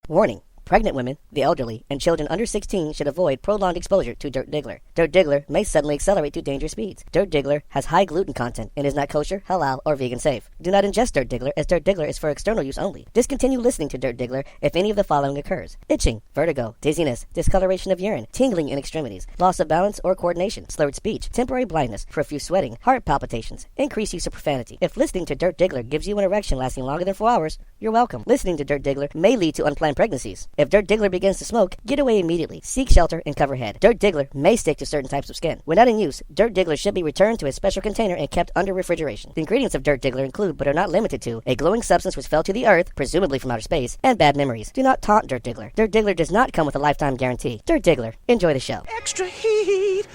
Warning. Pregnant women, the elderly, and children under 16 should avoid prolonged exposure to Dirt Diggler. Dirt Diggler may suddenly accelerate to dangerous speeds. Dirt Diggler has high gluten content and is not kosher, halal, or vegan safe. Do not ingest Dirt Diggler, as Dirt Diggler is for external use only. Discontinue listening to Dirt Diggler if any of the following occurs: itching, vertigo, dizziness, discoloration of urine, tingling in extremities, loss of balance or coordination, slurred speech, temporary blindness, profuse sweating, heart palpitations, increased use of profanity. If listening to Dirt Diggler gives you an erection lasting longer than 4 hours, you're welcome. Listening to Dirt Diggler may lead to unplanned pregnancies. If Dirt Diggler begins to smoke, get away immediately. Seek shelter and cover head. Dirt Diggler may stick to certain types of skin. When not in use, Dirt Diggler should be returned to a special container and kept under refrigeration. The ingredients of Dirt Diggler include, but are not limited to, a glowing substance which fell to the earth, presumably from outer space, and bad memories. Do not taunt Dirt Diggler. Dirt Diggler does not come with a lifetime guarantee. Dirt Diggler. Enjoy the show. Extra heat.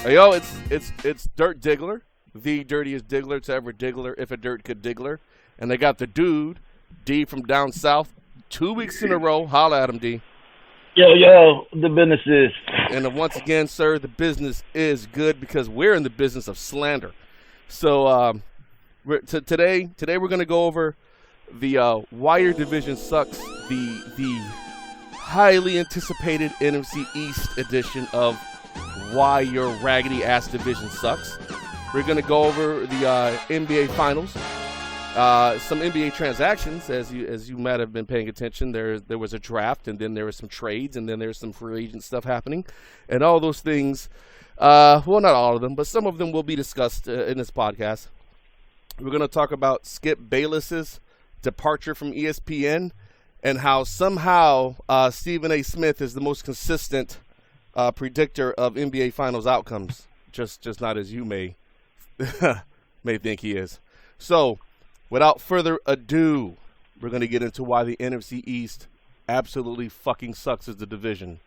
Hey, yo, it's Dirt Diggler, the dirtiest Diggler to ever Diggler, if a dirt could Diggler. And they got the dude, D from down south, 2 weeks in a row. Holla at him, D. Yo, the business is. And once again, sir, the business is good because we're in the business of slander. So today we're going to go over the why your division sucks, the highly anticipated NFC East edition of why your raggedy ass division sucks. We're going to go over the NBA Finals, some NBA transactions, as you might have been paying attention. There was a draft, and then there were some trades, and then there's some free agent stuff happening, and all those things. Well, not all of them, but some of them will be discussed in this podcast. We're going to talk about Skip Bayless's departure from ESPN, and how somehow Stephen A. Smith is the most consistent predictor of NBA Finals outcomes, just not as you may think he is. So, without further ado, we're going to get into why the NFC East absolutely fucking sucks as the division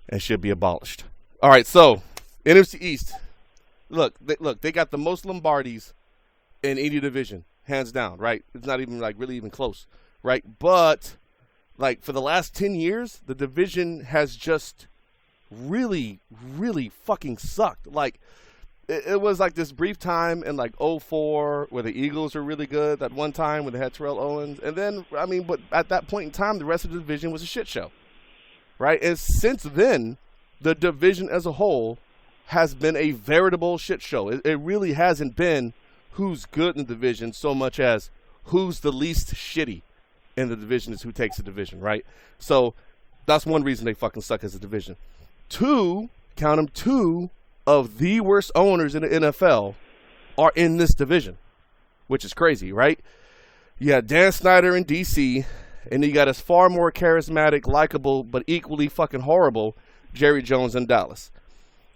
and should be abolished. All right, so NFC East. Look, they got the most Lombardis in any division, hands down, right? It's not even really even close, right? But for the last 10 years, the division has just really fucking sucked. It was this brief time in 2004 where the Eagles were really good that one time when they had Terrell Owens, and then but at that point in time the rest of the division was a shit show, right? And since then the division as a whole has been a veritable shit show. It really hasn't been who's good in the division so much as who's the least shitty in the division is who takes the division, right? So that's one reason they fucking suck as a division. Two of the worst owners in the NFL are in this division, which is crazy, right? You got Dan Snyder in DC, and you got his far more charismatic, likable, but equally fucking horrible Jerry Jones in Dallas.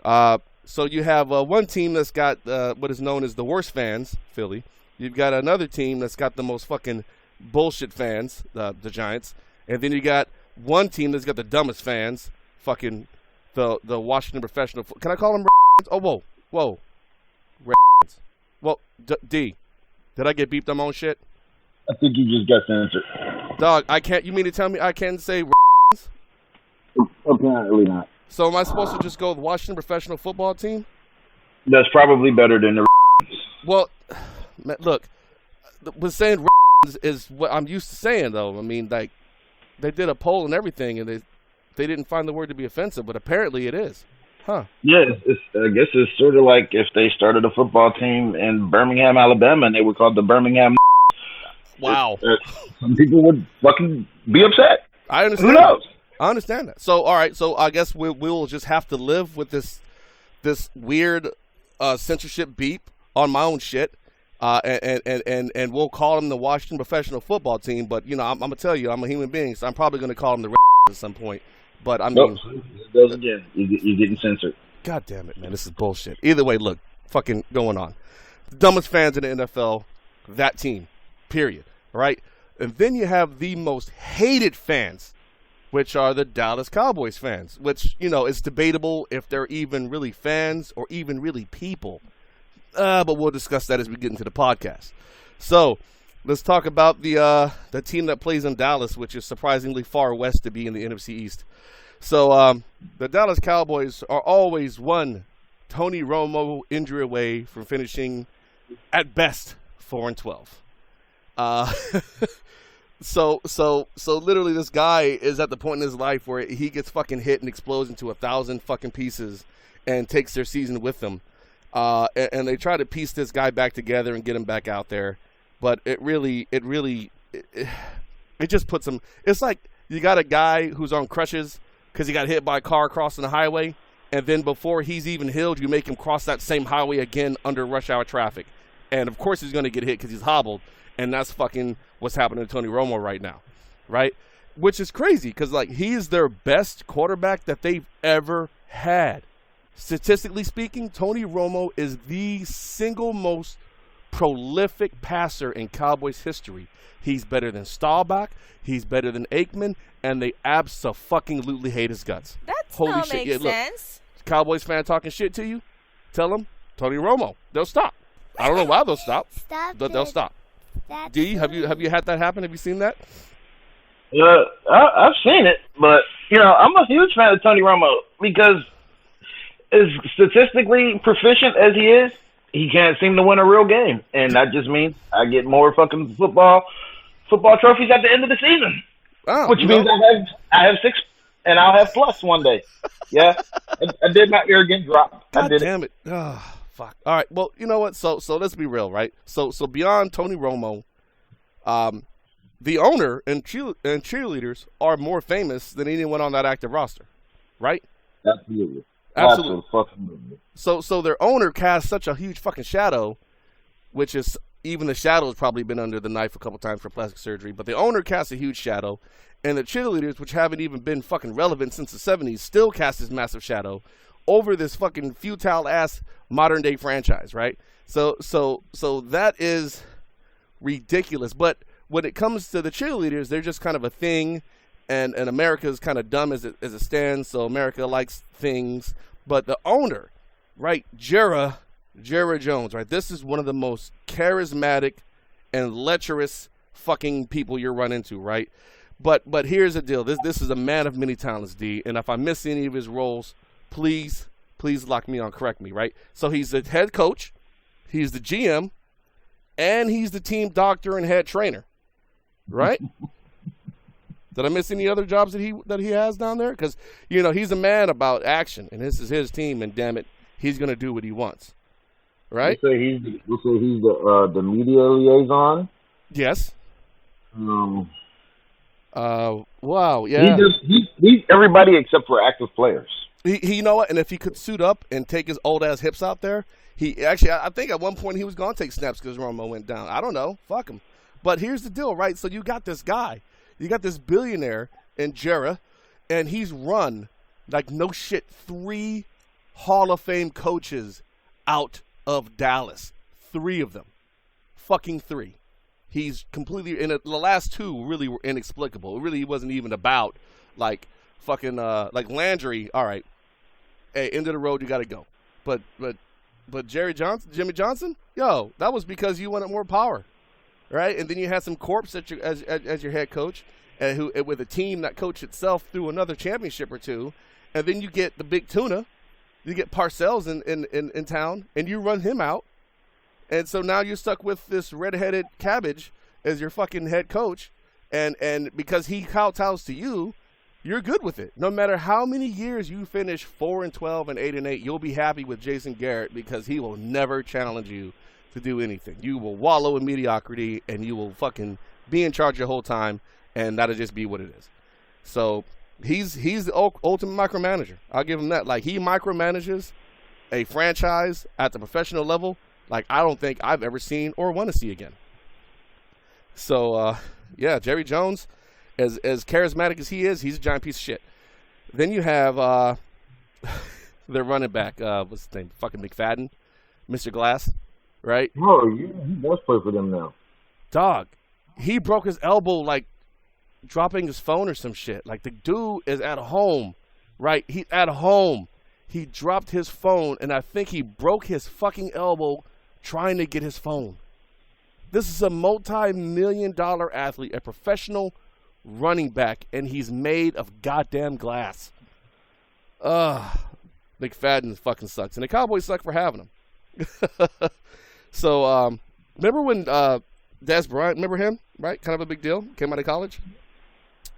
So you have one team that's got what is known as the worst fans, Philly. You've got another team that's got the most fucking bullshit fans, the Giants. And then you got one team that's got the dumbest fans, fucking the Washington Professional. Can I call them? Oh, whoa. Well, D, did I get beeped on my own shit? I think you just got censored. Dog, I can't. You mean to tell me I can't say? Apparently not. So am I supposed to just go with Washington Professional Football Team? That's probably better than the. Well, man, look, saying is what I'm used to saying, though. I mean, they did a poll and everything, and they didn't find the word to be offensive, but apparently it is. Huh. Yeah, I guess it's sort of like if they started a football team in Birmingham, Alabama, and they were called the Birmingham. Wow. Some people would fucking be upset. I understand. Who knows? I understand that. So, all right. So I guess we'll just have to live with this weird censorship beep on my own shit, and we'll call them the Washington Professional Football Team. But I'm gonna tell you, I'm a human being, so I'm probably gonna call them the at some point. But I mean, goes again. You're getting censored. God damn it, man! This is bullshit. Either way, look, fucking going on. The dumbest fans in the NFL, that team, period. Right? And then you have the most hated fans, which are the Dallas Cowboys fans. Which is debatable if they're even really fans or even really people. but we'll discuss that as we get into the podcast. So let's talk about the team that plays in Dallas, which is surprisingly far west to be in the NFC East. So the Dallas Cowboys are always one Tony Romo injury away from finishing at best 4-12. So literally this guy is at the point in his life where he gets fucking hit and explodes into 1,000 fucking pieces and takes their season with them. And they try to piece this guy back together and get him back out there. But it just puts him, it's like you got a guy who's on crutches because he got hit by a car crossing the highway. And then before he's even healed, you make him cross that same highway again under rush hour traffic. And of course he's going to get hit because he's hobbled. And that's fucking what's happening to Tony Romo right now, right? Which is crazy because, like, he's their best quarterback that they've ever had. Statistically speaking, Tony Romo is the single most prolific passer in Cowboys history. He's better than Staubach. He's better than Aikman. And they abso-fucking-lutely hate his guts. That's Holy not shit. make sense. Look, Cowboys fan talking shit to you, tell them Tony Romo. They'll stop. I don't know why they'll stop, but they'll stop. D, have you had that happen? Have you seen that? I've seen it, but I'm a huge fan of Tony Romo because as statistically proficient as he is, he can't seem to win a real game, and that just means I get more fucking football trophies at the end of the season, which means I have 6, and I'll have plus one day. Yeah, I did my arrogant drop. God damn it! Oh, fuck. All right. Well, you know what? So let's be real, right? So beyond Tony Romo, the owner and cheerleaders are more famous than anyone on that active roster, right? Absolutely. So their owner casts such a huge fucking shadow, which is even the shadow has probably been under the knife a couple times for plastic surgery. But the owner casts a huge shadow, and the cheerleaders, which haven't even been fucking relevant since the 70s, still cast this massive shadow over this fucking futile ass modern day franchise, right? So that is ridiculous. But when it comes to the cheerleaders, they're just kind of a thing, and America is kind of dumb as it stands. So America likes things, but the owner, right, Jerry Jones, right? This is one of the most charismatic and lecherous fucking people you run into, right? But here's the deal. This is a man of many talents, D. And if I miss any of his roles, please lock me on, correct me, right? So he's the head coach, he's the GM, and he's the team doctor and head trainer, right? Did I miss any other jobs that he has down there? Because he's a man about action, and this is his team, and damn it, he's gonna do what he wants, right? We'll say he's the media liaison. Yes. Wow. Yeah. He's everybody except for active players. He you know what? And if he could suit up and take his old ass hips out there, I think at one point he was gonna take snaps because Romo went down. I don't know. Fuck him. But here's the deal, right? So you got this guy. You got this billionaire in Jera, and he's run, like no shit, 3 Hall of Fame coaches out of Dallas. 3 of them. Fucking 3. He's completely, and the last 2 really were inexplicable. It really wasn't even about, like, fucking, like Landry, all right, hey, end of the road, you got to go. But Jimmy Johnson, yo, that was because you wanted more power. Right, and then you had some corpse as your head coach, who with a team that coached itself through another championship or 2, and then you get the big tuna, you get Parcells in town, and you run him out, and so now you're stuck with this redheaded cabbage as your fucking head coach, and because he kowtows to you, you're good with it. No matter how many years you finish 4-12 and 8-8, you'll be happy with Jason Garrett because he will never challenge you to do anything. You will wallow in mediocrity, and you will fucking be in charge the whole time, and that'll just be what it is. So he's the ultimate micromanager. I'll give him that. Like, he micromanages a franchise at the professional level like I don't think I've ever seen or want to see again. So yeah, Jerry Jones, as charismatic as he is, he's a giant piece of shit. Then you have their running back, what's his name? Fucking McFadden, Mr. Glass. Right? Oh, yeah, he does play for them now. Dog, he broke his elbow, like, dropping his phone or some shit. Like, the dude is at home, right? He's at home. He dropped his phone, and I think he broke his fucking elbow trying to get his phone. This is a multi-million-dollar athlete, a professional running back, and he's made of goddamn glass. McFadden fucking sucks, and the Cowboys suck for having him. So, remember when Dez Bryant, remember him, right? Kind of a big deal, came out of college.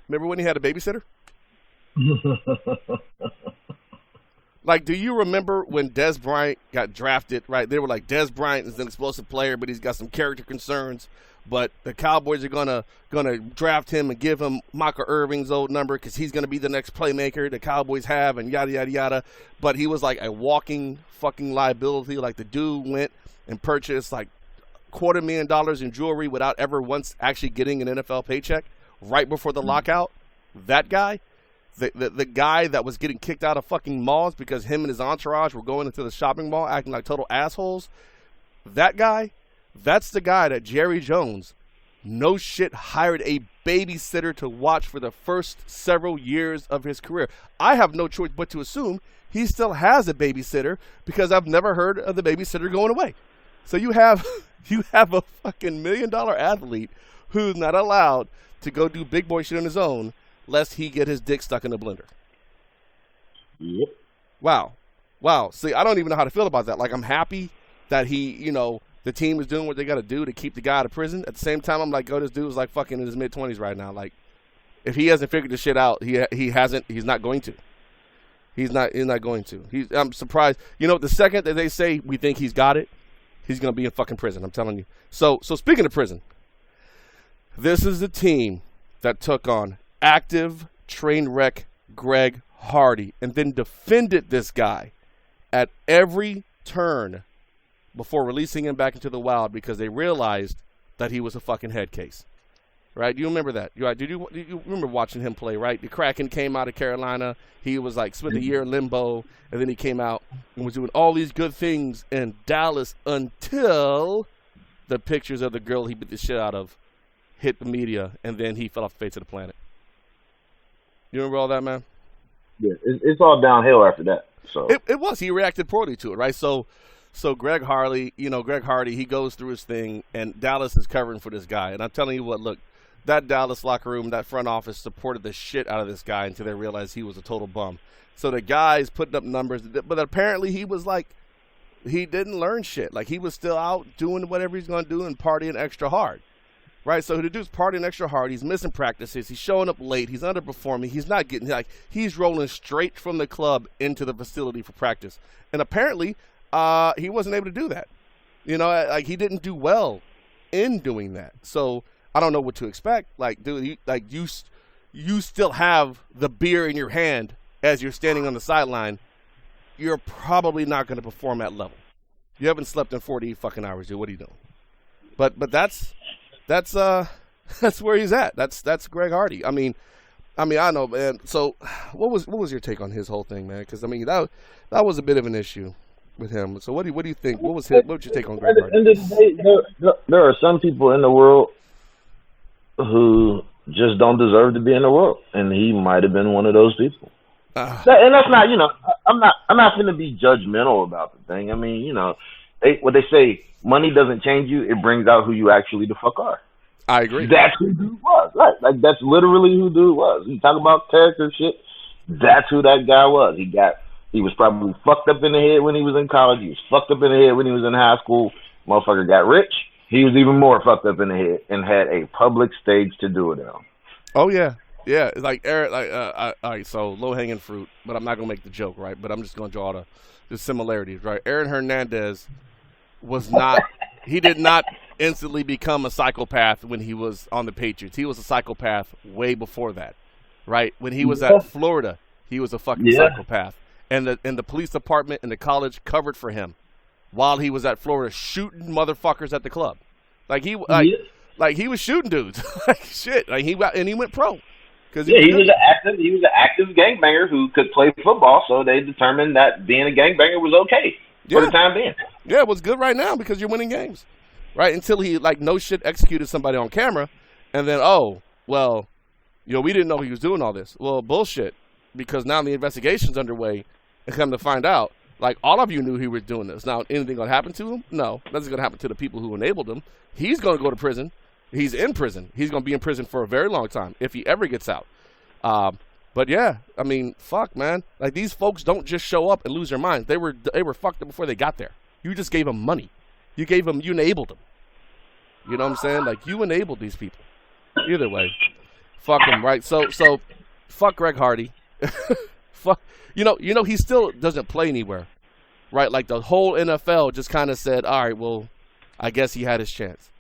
Remember when he had a babysitter? Like, do you remember when Dez Bryant got drafted, right? They were like, Dez Bryant is an explosive player, but he's got some character concerns. But the Cowboys are gonna draft him and give him Michael Irving's old number because he's gonna be the next playmaker the Cowboys have, and yada yada yada. But he was like a walking fucking liability. Like, the dude went and purchased like $250,000 in jewelry without ever once actually getting an NFL paycheck right before the lockout. That guy. The guy that was getting kicked out of fucking malls because him and his entourage were going into the shopping mall acting like total assholes. That guy, that's the guy that Jerry Jones, no shit, hired a babysitter to watch for the first several years of his career. I have no choice but to assume he still has a babysitter because I've never heard of the babysitter going away. So you have a fucking $1 million athlete who's not allowed to go do big boy shit on his own lest he get his dick stuck in the blender. Yep. Wow. See, I don't even know how to feel about that. Like, I'm happy that the team is doing what they got to do to keep the guy out of prison. At the same time, I'm like, this dude is like fucking in his mid-20s right now. Like, if he hasn't figured this shit out, he's not going to. He's not going to. I'm surprised. The second that they say we think he's got it, he's going to be in fucking prison. I'm telling you. So speaking of prison, this is the team that took on active train wreck Greg Hardy and then defended this guy at every turn before releasing him back into the wild because they realized that he was a fucking head case. Right? Do you remember that? Did you remember watching him play, right? The Kraken came out of Carolina. He was like spent a year in limbo, and then he came out and was doing all these good things in Dallas until the pictures of the girl he beat the shit out of hit the media, and then he fell off the face of the planet. You remember all that, man? Yeah, it's all downhill after that. So it was. He reacted poorly to it, right? So Greg Hardy, he goes through his thing, and Dallas is covering for this guy. And I'm telling you what, look, that Dallas locker room, that front office supported the shit out of this guy until they realized he was a total bum. So the guy's putting up numbers, but apparently he was like, he didn't learn shit. Like, he was still out doing whatever he's going to do and partying extra hard. Right, so the dude's partying extra hard. He's missing practices. He's showing up late. He's underperforming. He's not getting, he's rolling straight from the club into the facility for practice. And apparently, he wasn't able to do that. He didn't do well in doing that. So I don't know what to expect. Like, dude, you still have the beer in your hand as you're standing on the sideline. You're probably not going to perform at level. You haven't slept in 48 fucking hours, dude. What are you doing? But that's where he's at. That's Greg Hardy. I mean, I know, man. So, what was your take on his whole thing, man? Because that was a bit of an issue with him. So, what do you think? What was your take on Greg Hardy? At the end of the day, there are some people in the world who just don't deserve to be in the world, and he might have been one of those people. And that's not, I'm not going to be judgmental about the thing. I mean, what they say, money doesn't change you; it brings out who you actually the fuck are. I agree. That's who dude was, right? Like, that's literally who dude was. You talk about character shit. That's who that guy was. He was probably fucked up in the head when he was in college. He was fucked up in the head when he was in high school. Motherfucker got rich. He was even more fucked up in the head and had a public stage to do it on. Oh yeah. Yeah, it's like Eric. All right, so low hanging fruit, but I'm not gonna make the joke, right? But I'm just gonna draw the similarities, right? Aaron Hernandez was not. He did not instantly become a psychopath when he was on the Patriots. He was a psychopath way before that, right? When he was at Florida, he was a fucking psychopath, and the police department and the college covered for him while he was at Florida, shooting motherfuckers at the club, like he he was shooting dudes, like shit. Like he went pro. He was an active gangbanger who could play football, so they determined that being a gangbanger was okay for the time being. Yeah, it was good right now because you're winning games, right? Until he no shit executed somebody on camera, and then we didn't know he was doing all this. Well, bullshit, because now the investigation's underway, and come to find out Like, all of you knew he was doing this. Now, anything going to happen to him? No. Nothing's going to happen to the people who enabled him. He's going to go to prison. He's in prison. He's going to be in prison for a very long time if he ever gets out. But, yeah, I mean, fuck, man. Like, these folks don't just show up and lose their minds. They were fucked up before they got there. You just gave them money. You enabled them. You know what I'm saying? Like, you enabled these people. Either way, fuck them, right? So fuck Greg Hardy. Fuck. You know, he still doesn't play anywhere, right? Like, the whole NFL just kind of said, all right, well, I guess he had his chance.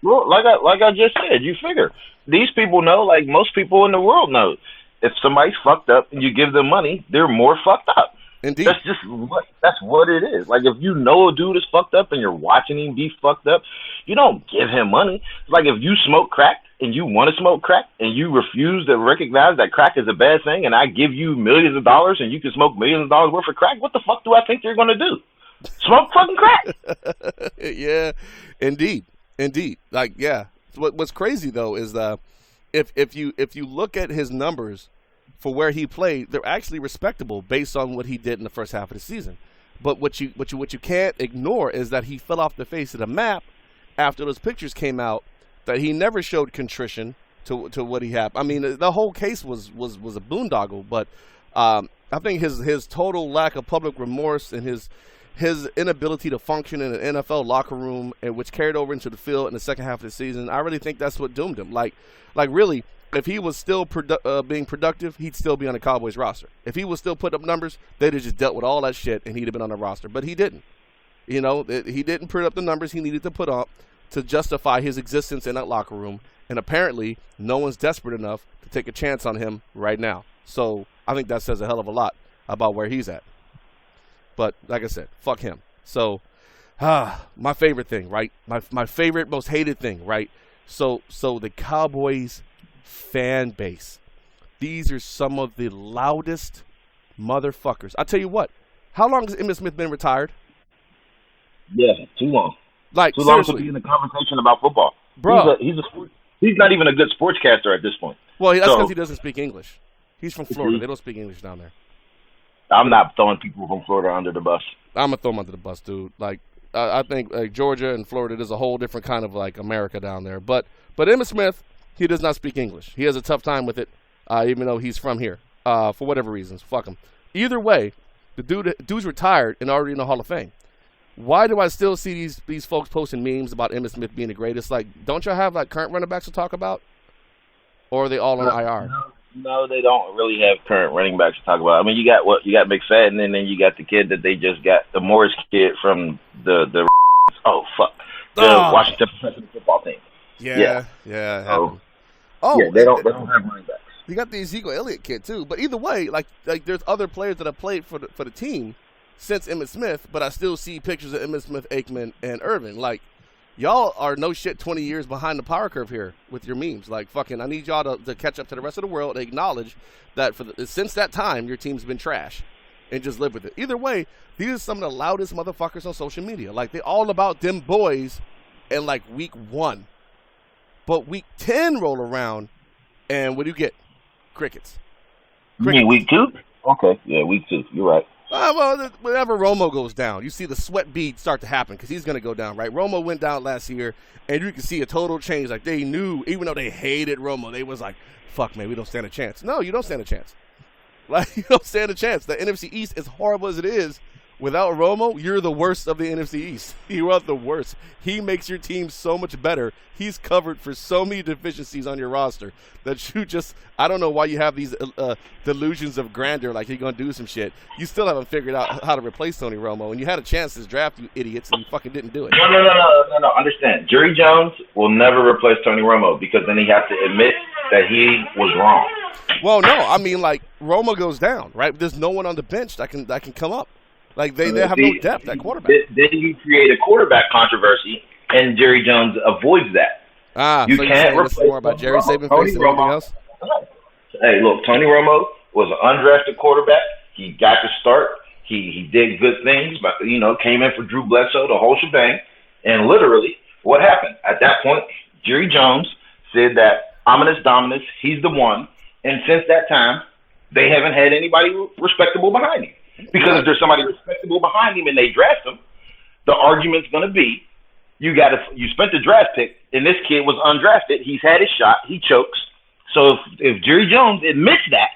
Well, like I just said, you figure these people know, like most people in the world know, if somebody's fucked up and you give them money, they're more fucked up. Indeed. That's what it is. Like, if you know a dude is fucked up and you're watching him be fucked up, you don't give him money. It's like if you smoke crack and you want to smoke crack and you refuse to recognize that crack is a bad thing, and I give you millions of dollars and you can smoke millions of dollars worth of crack, what the fuck do I think you're going to do? Smoke fucking crack. Yeah, indeed. Like, yeah. What's crazy though is if you look at his numbers for where he played, they're actually respectable based on what he did in the first half of the season. But what you can't ignore is that he fell off the face of the map after those pictures came out. That he never showed contrition to what he had. I mean, the whole case was a boondoggle. But I think his total lack of public remorse and his inability to function in an NFL locker room, and which carried over into the field in the second half of the season, I really think that's what doomed him. Like really, if he was still being productive, he'd still be on the Cowboys roster. If he was still putting up numbers, they'd have just dealt with all that shit, and he'd have been on the roster. But he didn't. You know, he didn't put up the numbers he needed to put up to justify his existence in that locker room. And apparently, no one's desperate enough to take a chance on him right now. So I think that says a hell of a lot about where he's at. But like I said, fuck him. So, my favorite thing, right? My favorite, most hated thing, right? So the Cowboys fan base. These are some of the loudest motherfuckers. I'll tell you what. How long has Emmitt Smith been retired? Yeah, too long. Like, too long seriously. to be in the conversation about football. Bro. He's not even a good sportscaster at this point. Well, that's because he doesn't speak English. He's from Florida. They don't speak English down there. I'm not throwing people from Florida under the bus. I'm going to throw them under the bus, dude. Like, I think like Georgia and Florida, there's a whole different kind of, like, America down there. But Emmitt Smith, he does not speak English. He has a tough time with it, even though he's from here, for whatever reasons. Fuck him. Either way, the dude's retired and already in the Hall of Fame. Why do I still see these folks posting memes about Emmitt Smith being the greatest? Like, don't y'all have, like, current running backs to talk about? Or are they all on IR? No, they don't really have current running backs to talk about. I mean, you got McFadden, and then you got the kid that they just got, the Morris kid from the Washington professional football team. Yeah. Yeah, they don't have running backs. You got the Ezekiel Elliott kid too. But either way, like there's other players that have played for the team since Emmitt Smith, but I still see pictures of Emmitt Smith, Aikman, and Irvin. Like, y'all are no shit 20 years behind the power curve here with your memes. Like, fucking, I need y'all to catch up to the rest of the world and acknowledge that since that time, your team's been trash, and just live with it. Either way, these are some of the loudest motherfuckers on social media. Like, they all about them boys in, like, week 1. But week 10 roll around, and what do you get? Crickets. You mean week 2? Okay, yeah, week 2. You're right. Well, whenever Romo goes down, you see the sweat bead start to happen because he's going to go down, right? Romo went down last year, and you can see a total change. Like, they knew, even though they hated Romo, they was like, fuck, man, we don't stand a chance. No, you don't stand a chance. Like, you don't stand a chance. The NFC East, as horrible as it is, without Romo, you're the worst of the NFC East. You are the worst. He makes your team so much better. He's covered for so many deficiencies on your roster that you just, I don't know why you have these delusions of grandeur, like you're going to do some shit. You still haven't figured out how to replace Tony Romo, and you had a chance to draft, you idiots, and you fucking didn't do it. No. Understand. Jerry Jones will never replace Tony Romo because then he has to admit that he was wrong. Well, no. I mean, like, Romo goes down, right? There's no one on the bench that can come up. Like, they have no depth at quarterback. Then you create a quarterback controversy, and Jerry Jones avoids that. You so can't replace more about Jerry saving face than anything else? Hey, look, Tony Romo was an undrafted quarterback. He got to start. He did good things, but, came in for Drew Bledsoe, the whole shebang. And literally, what happened? At that point, Jerry Jones said that ominous dominus, he's the one. And since that time, they haven't had anybody respectable behind him. Because if there's somebody respectable behind him and they draft him, the argument's going to be, you spent the draft pick, and this kid was undrafted. He's had his shot. He chokes. So if Jerry Jones admits that,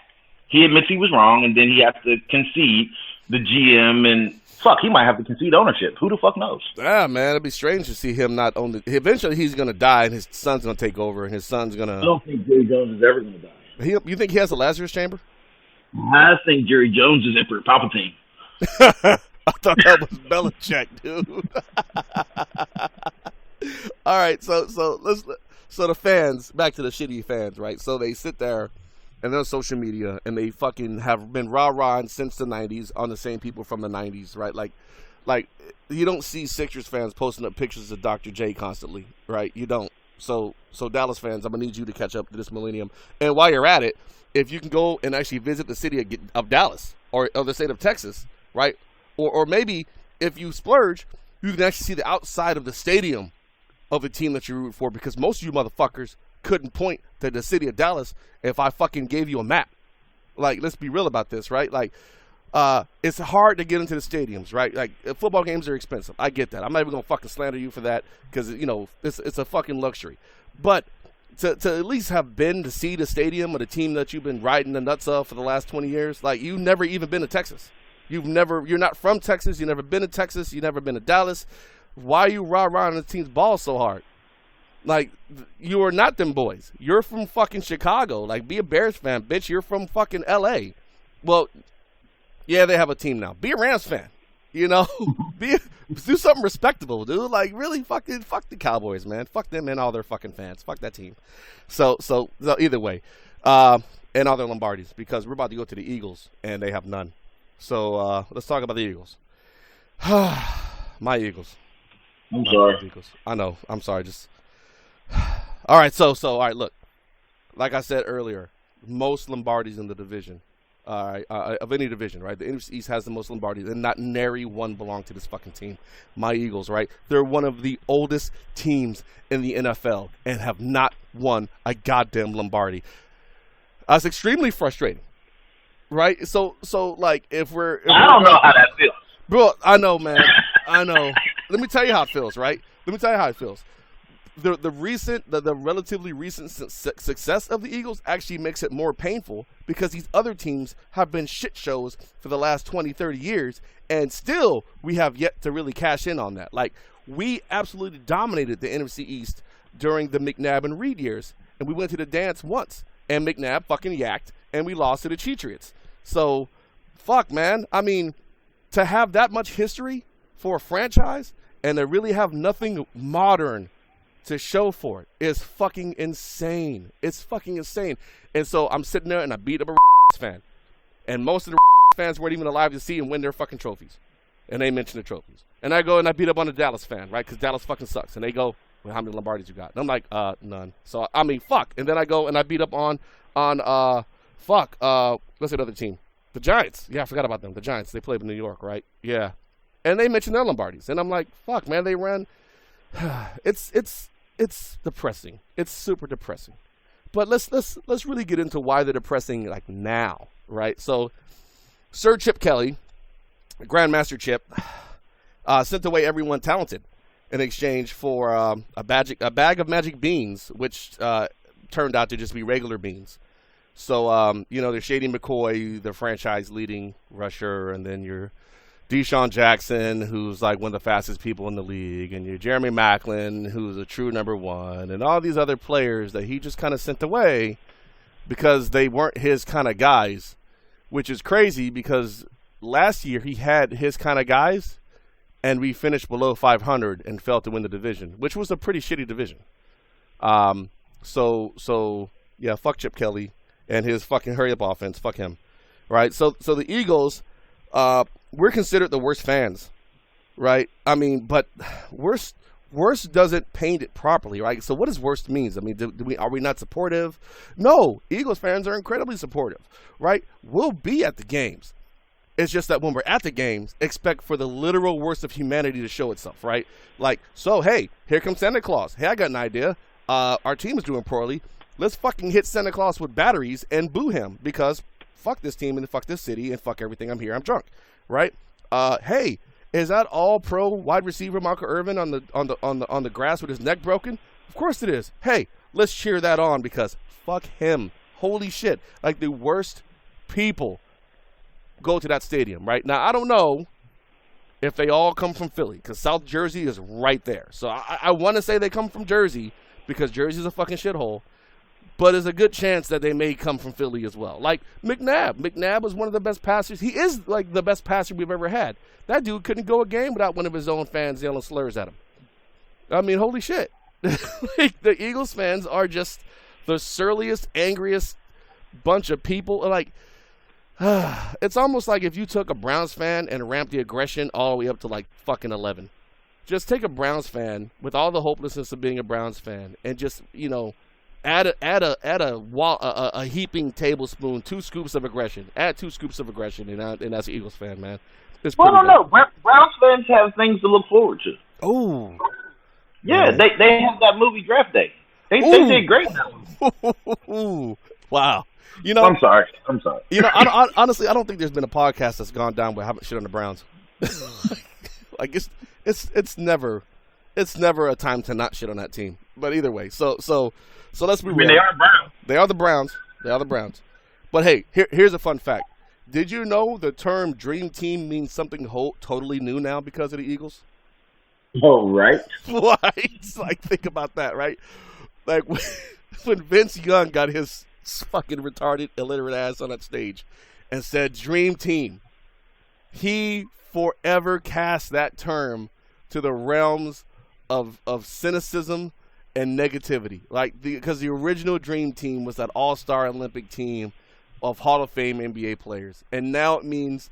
he admits he was wrong, and then he has to concede the GM, and he might have to concede ownership. Who the fuck knows? Yeah, man, it'd be strange to see him not own it. Eventually, he's going to die, and his son's going to take over, and his son's going to... I don't think Jerry Jones is ever going to die. You think he has a Lazarus chamber? I think Jerry Jones is Emperor Palpatine. I thought that was Belichick, dude. All right, so the fans, back to the shitty fans, right? So they sit there and they're on social media and they fucking have been rah-rahing since the 90s on the same people from the 90s, right? Like you don't see Sixers fans posting up pictures of Dr. J constantly, right? You don't. So Dallas fans, I'm going to need you to catch up to this millennium. And while you're at it, if you can go and actually visit the city of Dallas or the state of Texas, right? Or maybe if you splurge, you can actually see the outside of the stadium of the team that you root for, because most of you motherfuckers couldn't point to the city of Dallas if I fucking gave you a map. Like, let's be real about this, right? Like, it's hard to get into the stadiums, right? Like, football games are expensive. I get that. I'm not even going to fucking slander you for that because, it's a fucking luxury. But to at least have been to see the stadium of the team that you've been riding the nuts of for the last 20 years, like, you've never even been to Texas. You're not from Texas. You've never been to Texas. You've never been to Dallas. Why are you rah-rahing the team's ball so hard? Like, you are not them boys. You're from fucking Chicago. Like, be a Bears fan, bitch. You're from fucking L.A. Well, yeah, they have a team now. Be a Rams fan. Do something respectable, dude. Like, really, fuck the Cowboys, man. Fuck them and all their fucking fans. Fuck that team. So either way, and all their Lombardis, because we're about to go to the Eagles, and they have none. So let's talk about the Eagles. My Eagles. I'm sorry. Eagles. I know. I'm sorry. Just all right. So all right. Look, like I said earlier, most Lombardis in the division. All right, of any division, right? The NFC East has the most Lombardis, and not nary one belong to this fucking team. My Eagles, right? They're one of the oldest teams in the NFL and have not won a goddamn Lombardi. That's extremely frustrating. Right, so like I don't know how that feels, bro. I know, man. I know. Let me tell you how it feels. Right. Let me tell you how it feels. The relatively recent success of the Eagles actually makes it more painful because these other teams have been shit shows for the last 20, 30 years, and still we have yet to really cash in on that. Like, we absolutely dominated the NFC East during the McNabb and Reed years, and we went to the dance once, and McNabb fucking yacked, and we lost to the Cheatriots. So, fuck, man. I mean, to have that much history for a franchise and to really have nothing modern to show for it is fucking insane. It's fucking insane. And so I'm sitting there and I beat up a fan. And most of the fans weren't even alive to see him win their fucking trophies. And they mention the trophies. And I go and I beat up on a Dallas fan, right? Because Dallas fucking sucks. And they go, well, how many Lombardis you got? And I'm like, none. So, I mean, fuck. And then I go and I beat up on what's another team? The Giants. Yeah, I forgot about them. The Giants. They played in New York, right? Yeah. And they mentioned their Lombardis. And I'm like, fuck, man, they ran. It's depressing. It's super depressing. But let's really get into why they're depressing like now, right? So Sir Chip Kelly, Grandmaster Chip, sent away everyone talented in exchange for a bag of magic beans, which turned out to just be regular beans. So, there's Shady McCoy, the franchise leading rusher, and then your Deshaun Jackson, who's like one of the fastest people in the league, and your Jeremy Maclin, who's a true number one, and all these other players that he just kind of sent away because they weren't his kind of guys, which is crazy because last year he had his kind of guys, and we finished below 500 and failed to win the division, which was a pretty shitty division. So yeah, fuck Chip Kelly and his fucking hurry-up offense. Fuck him, right? So the Eagles, we're considered the worst fans, right? I mean, but worst doesn't paint it properly, right? So what does worst means? I mean, are we not supportive? No, Eagles fans are incredibly supportive, right? We'll be at the games. It's just that when we're at the games, expect for the literal worst of humanity to show itself, right? Like, so, hey, here comes Santa Claus. Hey, I got an idea. Our team is doing poorly. Let's fucking hit Santa Claus with batteries and boo him because fuck this team and fuck this city and fuck everything. I'm here. I'm drunk, right? Hey, is that all pro wide receiver Michael Irvin on the grass with his neck broken? Of course it is. Hey, let's cheer that on because fuck him. Holy shit. Like the worst people go to that stadium, right? Now, I don't know if they all come from Philly because South Jersey is right there. So I want to say they come from Jersey because Jersey's a fucking shithole. But there's a good chance that they may come from Philly as well. Like McNabb. McNabb was one of the best passers. He is like the best passer we've ever had. That dude couldn't go a game without one of his own fans yelling slurs at him. I mean, holy shit. Like, the Eagles fans are just the surliest, angriest bunch of people. Like, it's almost like if you took a Browns fan and ramped the aggression all the way up to like fucking 11. Just take a Browns fan with all the hopelessness of being a Browns fan and just, you know, add a heaping tablespoon, 2 scoops of aggression. Add 2 scoops of aggression, and that's an Eagles fan, man. Well, I don't know. Browns fans have things to look forward to. Oh. Yeah, they have that movie Draft Day. They did great now. Ooh. Wow. You know, I'm sorry. You know, honestly, I don't think there's been a podcast that's gone down with having shit on the Browns. Like it's never a time to not shit on that team. But either way, so let's be real. They are Browns. They are the Browns. But hey, here's a fun fact. Did you know the term Dream Team means something totally new now because of the Eagles? Oh, right. Right? Like, think about that, right? Like, when Vince Young got his fucking retarded, illiterate ass on that stage and said Dream Team, he forever cast that term to the realms of cynicism and negativity. Like, because the original Dream Team was that all-star Olympic team of Hall of Fame NBA players. And now it means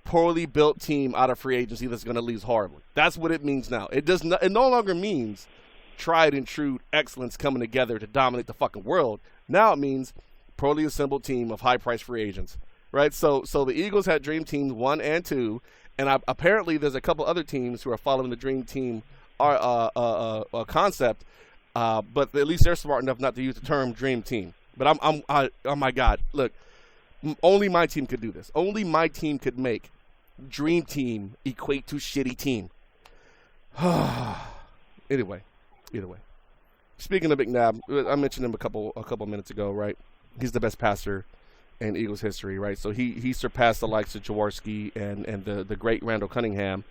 poorly built team out of free agency that's going to lose horribly. That's what it means now. It no longer means tried and true excellence coming together to dominate the fucking world. Now it means poorly assembled team of high-priced free agents, right? So the Eagles had Dream Teams 1 and 2, and apparently there's a couple other teams who are following the Dream Team concept, but at least they're smart enough not to use the term Dream Team. But oh my God, look, only my team could do this. Only my team could make Dream Team equate to shitty team. Either way. Speaking of McNabb, I mentioned him a couple minutes ago, right? He's the best passer in Eagles history, right? So he surpassed the likes of Jaworski and the great Randall Cunningham.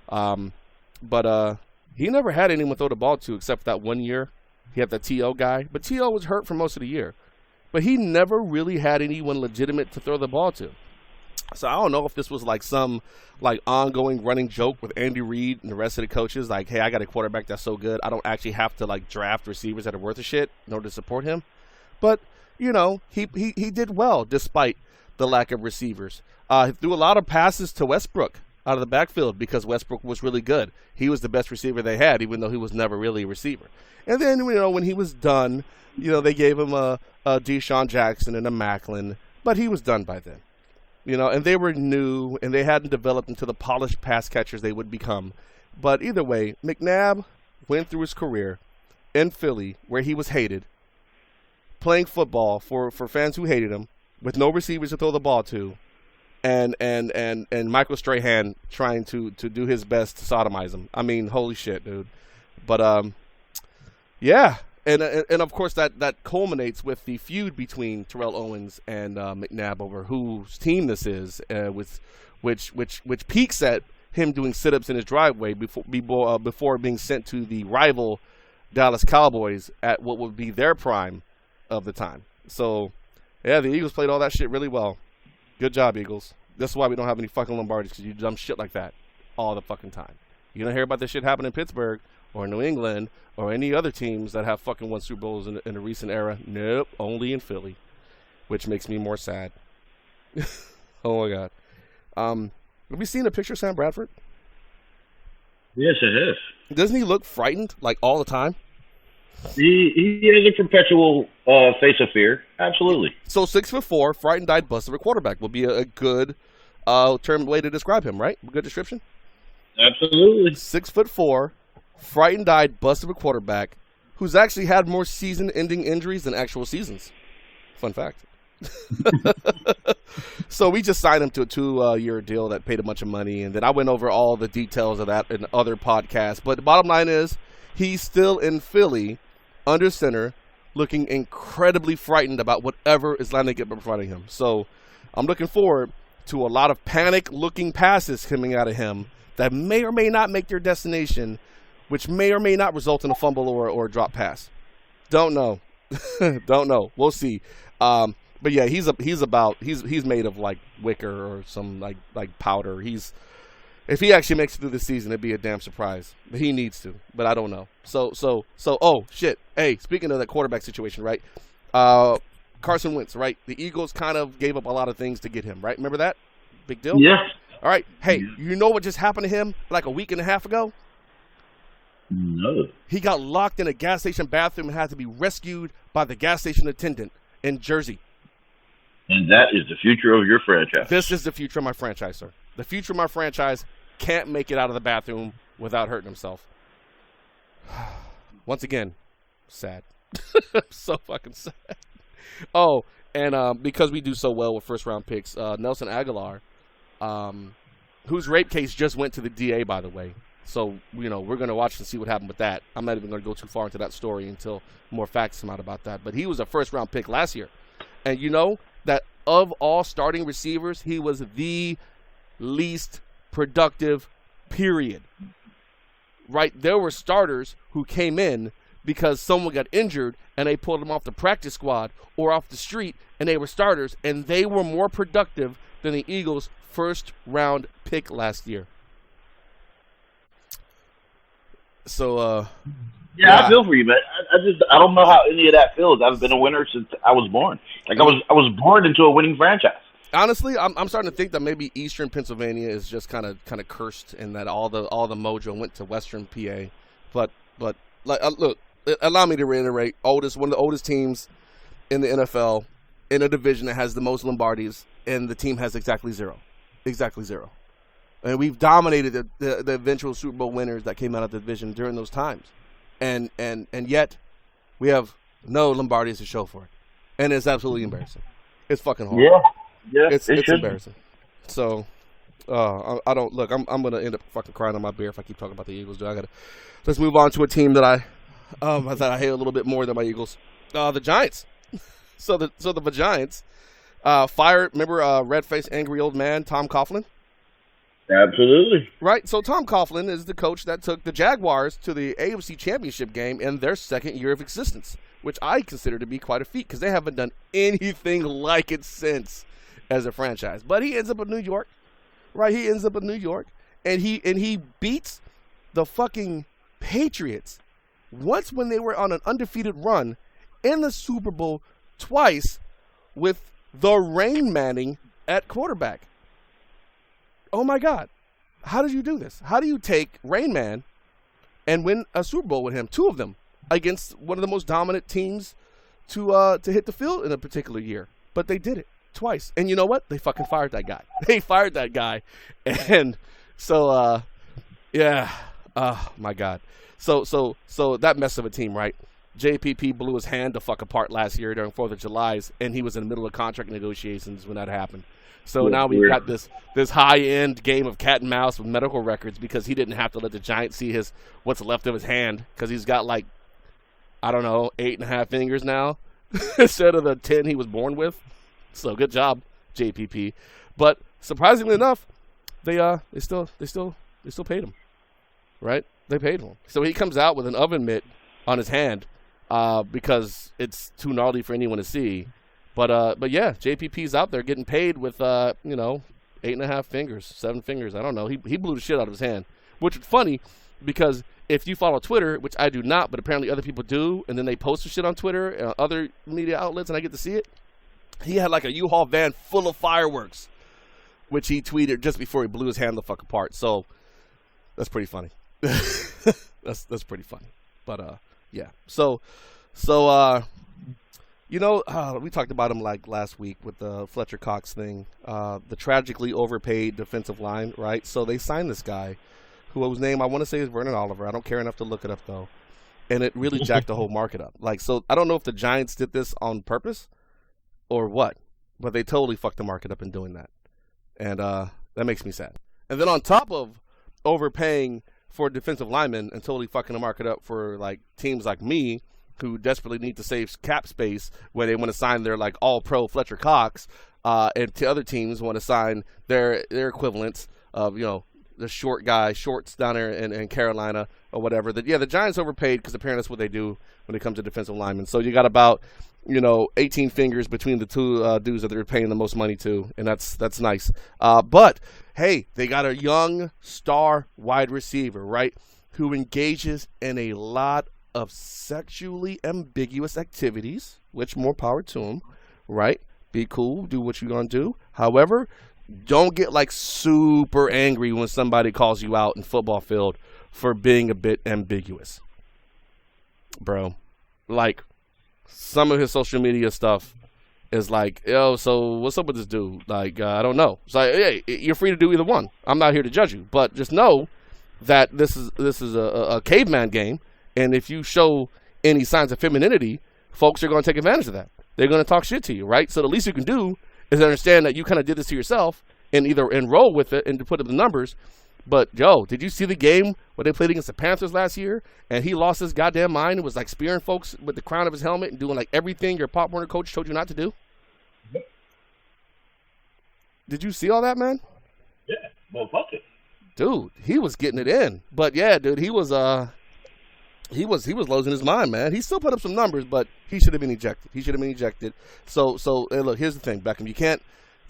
But he never had anyone throw the ball to except for that 1 year. He had the T.O. guy, but T.O. was hurt for most of the year. But he never really had anyone legitimate to throw the ball to. So I don't know if this was like some like ongoing running joke with Andy Reid and the rest of the coaches. Like, hey, I got a quarterback that's so good, I don't actually have to like draft receivers that are worth a shit in order to support him. But, you know, he did well despite the lack of receivers. He threw a lot of passes to Westbrook out of the backfield because Westbrook was really good. He was the best receiver they had, even though he was never really a receiver. And then, you know, when he was done, you know, they gave him a Deshaun Jackson and a Macklin, but he was done by then. You know, and they were new, and they hadn't developed into the polished pass catchers they would become. But either way, McNabb went through his career in Philly, where he was hated, playing football for fans who hated him, with no receivers to throw the ball to, and Michael Strahan trying to do his best to sodomize him. I mean, holy shit, dude. But yeah. And of course that culminates with the feud between Terrell Owens and McNabb over whose team this is, with which peaks at him doing sit-ups in his driveway before being sent to the rival Dallas Cowboys at what would be their prime of the time. So yeah, the Eagles played all that shit really well. Good job, Eagles. That's why we don't have any fucking Lombardis, because you dumb shit like that all the fucking time. You don't hear about this shit happening in Pittsburgh or New England or any other teams that have fucking won Super Bowls in the recent era. Nope, only in Philly, which makes me more sad. Oh my God. Have you seen a picture of Sam Bradford? Yes, it is. Doesn't he look frightened like all the time? He has a perpetual face of fear. Absolutely. So 6'4", frightened-eyed bust of a quarterback would be a good way to describe him, right? A good description. Absolutely. 6'4", frightened-eyed bust of a quarterback who's actually had more season-ending injuries than actual seasons. Fun fact. So we just signed him to a 2-year deal that paid a bunch of money, and then I went over all the details of that in other podcasts. But the bottom line is, he's still in Philly, under center, looking incredibly frightened about whatever is lining up in front of him. So I'm looking forward to a lot of panic-looking passes coming out of him that may or may not make their destination, which may or may not result in a fumble or a drop pass. Don't know. Don't know. We'll see. But yeah, he's made of like wicker or some like powder. If he actually makes it through the season, it'd be a damn surprise. But he needs to. But I don't know. So oh shit. Hey, speaking of that quarterback situation, right? Carson Wentz, right? The Eagles kind of gave up a lot of things to get him, right? Remember that? Big deal? Yeah. All right. Hey, you know what just happened to him like a week and a half ago? No. He got locked in a gas station bathroom and had to be rescued by the gas station attendant in Jersey. And that is the future of your franchise. This is the future of my franchise, sir. The future of my franchise can't make it out of the bathroom without hurting himself. Once again, sad. So fucking sad. Oh, and because we do so well with first-round picks, Nelson Aguilar, whose rape case just went to the DA, by the way. So, we're going to watch and see what happened with that. I'm not even going to go too far into that story until more facts come out about that. But he was a first-round pick last year. And you know that of all starting receivers, he was the least productive, period. Right? There were starters who came in because someone got injured and they pulled them off the practice squad or off the street, and they were starters, and they were more productive than the Eagles' first-round pick last year. So, yeah, I feel for you, man. I don't know how any of that feels. I've been a winner since I was born. Like I was born into a winning franchise. Honestly, I'm starting to think that maybe Eastern Pennsylvania is just kind of cursed, and that all the mojo went to Western PA. But like look, allow me to reiterate: one of the oldest teams in the NFL, in a division that has the most Lombardis, and the team has exactly zero. And we've dominated the eventual Super Bowl winners that came out of the division during those times. And yet we have no Lombardis to show for it. And it's absolutely embarrassing. It's fucking horrible. Yeah. It's embarrassing. So I don't look, I'm gonna end up fucking crying on my beer if I keep talking about the Eagles. Let's move on to a team that I hate a little bit more than my Eagles. The Giants. So the Giants fired, remember red-faced angry old man Tom Coughlin? Absolutely. Right, so Tom Coughlin is the coach that took the Jaguars to the AFC Championship game in their second year of existence, which I consider to be quite a feat because they haven't done anything like it since as a franchise. But he ends up in New York, right? He ends up in New York, and he beats the fucking Patriots once when they were on an undefeated run in the Super Bowl twice with the Rain Manning at quarterback. Oh my God, how did you do this? How do you take Rain Man and win a Super Bowl with him, two of them, against one of the most dominant teams to hit the field in a particular year? But they did it twice. And you know what? They fucking fired that guy. They fired that guy. And so, yeah, oh my God. So that mess of a team, right? JPP blew his hand the fuck apart last year during 4th of July, and he was in the middle of contract negotiations when that happened. So now we've got this high-end game of cat and mouse with medical records because he didn't have to let the Giants see what's left of his hand because he's got 8.5 fingers now instead of the 10 he was born with. So good job, JPP. But surprisingly enough, they still paid him, right? They paid him. So he comes out with an oven mitt on his hand because it's too gnarly for anyone to see. But yeah, JPP's out there getting paid with 8.5 fingers, 7 fingers. I don't know. He blew the shit out of his hand, which is funny because if you follow Twitter, which I do not, but apparently other people do, and then they post the shit on Twitter and other media outlets, and I get to see it. He had like a U-Haul van full of fireworks, which he tweeted just before he blew his hand the fuck apart. So that's pretty funny. that's pretty funny. But yeah. So. We talked about him like last week with the Fletcher Cox thing, the tragically overpaid defensive line, right? So they signed this guy whose name I want to say is Vernon Oliver. I don't care enough to look it up, though. And it really jacked the whole market up. So I don't know if the Giants did this on purpose or what, but they totally fucked the market up in doing that. And that makes me sad. And then on top of overpaying for defensive linemen and totally fucking the market up for like teams like me who desperately need to save cap space where they want to sign their like all-pro Fletcher Cox, and to other teams want to sign their equivalents of, you know, the shorts down there in Carolina or whatever. The Giants overpaid because apparently that's what they do when it comes to defensive linemen. So you got about, you know, 18 fingers between the two dudes that they're paying the most money to, and that's nice. But hey, they got a young star wide receiver, right, who engages in a lot of sexually ambiguous activities, which more power to him, right? Be cool, do what you're gonna do. However, don't get like super angry when somebody calls you out in football field for being a bit ambiguous, bro. Like, some of his social media stuff is like, yo, so what's up with this dude? Like, I don't know. It's like, hey, you're free to do either one. I'm not here to judge you, but just know that this is a caveman game, and if you show any signs of femininity, folks are going to take advantage of that. They're going to talk shit to you, right? So the least you can do is understand that you kind of did this to yourself and either enroll with it and to put up the numbers. But, yo, did you see the game where they played against the Panthers last year and he lost his goddamn mind and was like spearing folks with the crown of his helmet and doing like everything your Pop Warner coach told you not to do? Did you see all that, man? Yeah, well, fuck it. Dude, he was getting it in. But, yeah, dude, he was losing his mind, man. He still put up some numbers, but he should have been ejected. So hey, look, here's the thing, Beckham.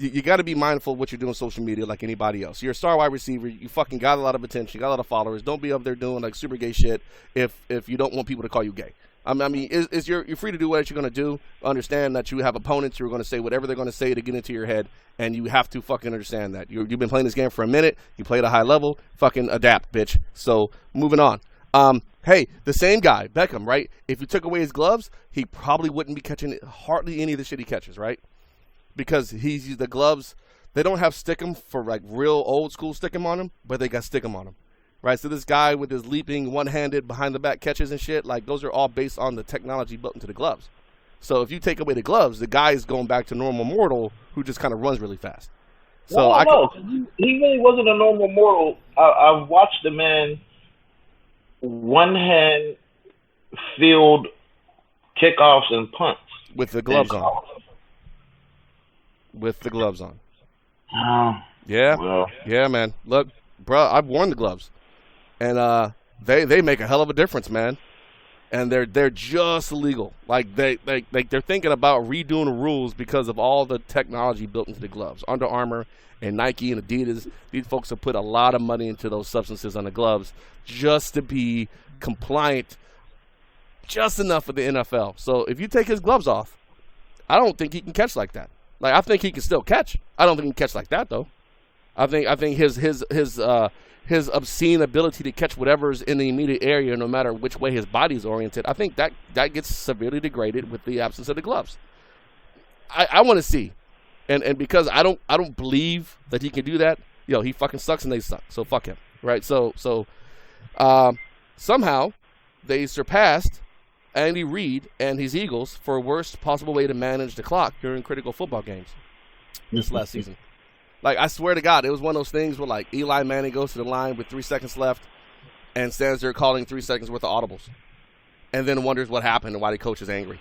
You got to be mindful of what you're doing on social media like anybody else. You're a star wide receiver. You fucking got a lot of attention. You got a lot of followers. Don't be up there doing like super gay shit if you don't want people to call you gay. I mean, you're free to do what you're going to do. Understand that you have opponents who are going to say whatever they're going to say to get into your head, and you have to fucking understand that. You've been playing this game for a minute. You play at a high level. Fucking adapt, bitch. So moving on. Hey, the same guy, Beckham, right? If you took away his gloves, he probably wouldn't be catching hardly any of the shit he catches, right? Because he's the gloves, they don't have stickum for like real old school stickum on them, but they got stickum on them, right? So this guy with his leaping one-handed behind the back catches and shit, like those are all based on the technology built into the gloves. So if you take away the gloves, the guy is going back to normal mortal who just kind of runs really fast. So he really wasn't a normal mortal. I watched the man one hand field kickoffs and punts with the gloves on. With the gloves on. Yeah. Well. Yeah, man. Look, bro, I've worn the gloves. And they make a hell of a difference, man. And they're just legal. Like they're thinking about redoing the rules because of all the technology built into the gloves. Under Armour and Nike and Adidas, these folks have put a lot of money into those substances on the gloves just to be compliant just enough for the NFL. So if you take his gloves off, I don't think he can catch like that. Like, I think he can still catch. I don't think he can catch like that, though. I think his obscene ability to catch whatever's in the immediate area, no matter which way his body's oriented, I think that gets severely degraded with the absence of the gloves. I want to see, and because I don't believe that he can do that. Yo, he fucking sucks and they suck. So fuck him, right? So somehow they surpassed Andy Reid and his Eagles for worst possible way to manage the clock during critical football games this last season. Like, I swear to God, it was one of those things where, like, Eli Manning goes to the line with 3 seconds left and stands there calling 3 seconds worth of audibles and then wonders what happened and why the coach is angry.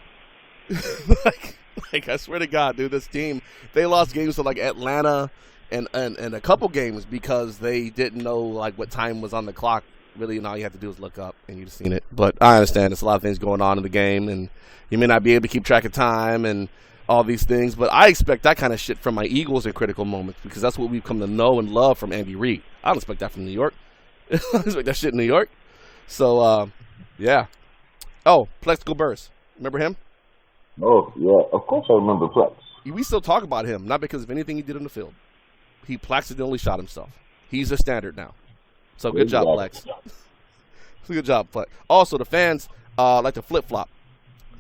like, I swear to God, dude, this team, they lost games to, like, Atlanta and a couple games because they didn't know, like, what time was on the clock. Really, and all you have to do is look up, and you've seen it. But I understand there's a lot of things going on in the game, and you may not be able to keep track of time and all these things. But I expect that kind of shit from my Eagles in critical moments because that's what we've come to know and love from Andy Reid. I don't expect that from New York. I don't expect that shit in New York. So, yeah. Oh, Plexico Burress. Remember him? Oh, yeah. Of course I remember Plex. We still talk about him, not because of anything he did on the field. He accidentally shot himself. He's a standard now. So good job, Plex. Good job, Plex. Also, the fans like to flip-flop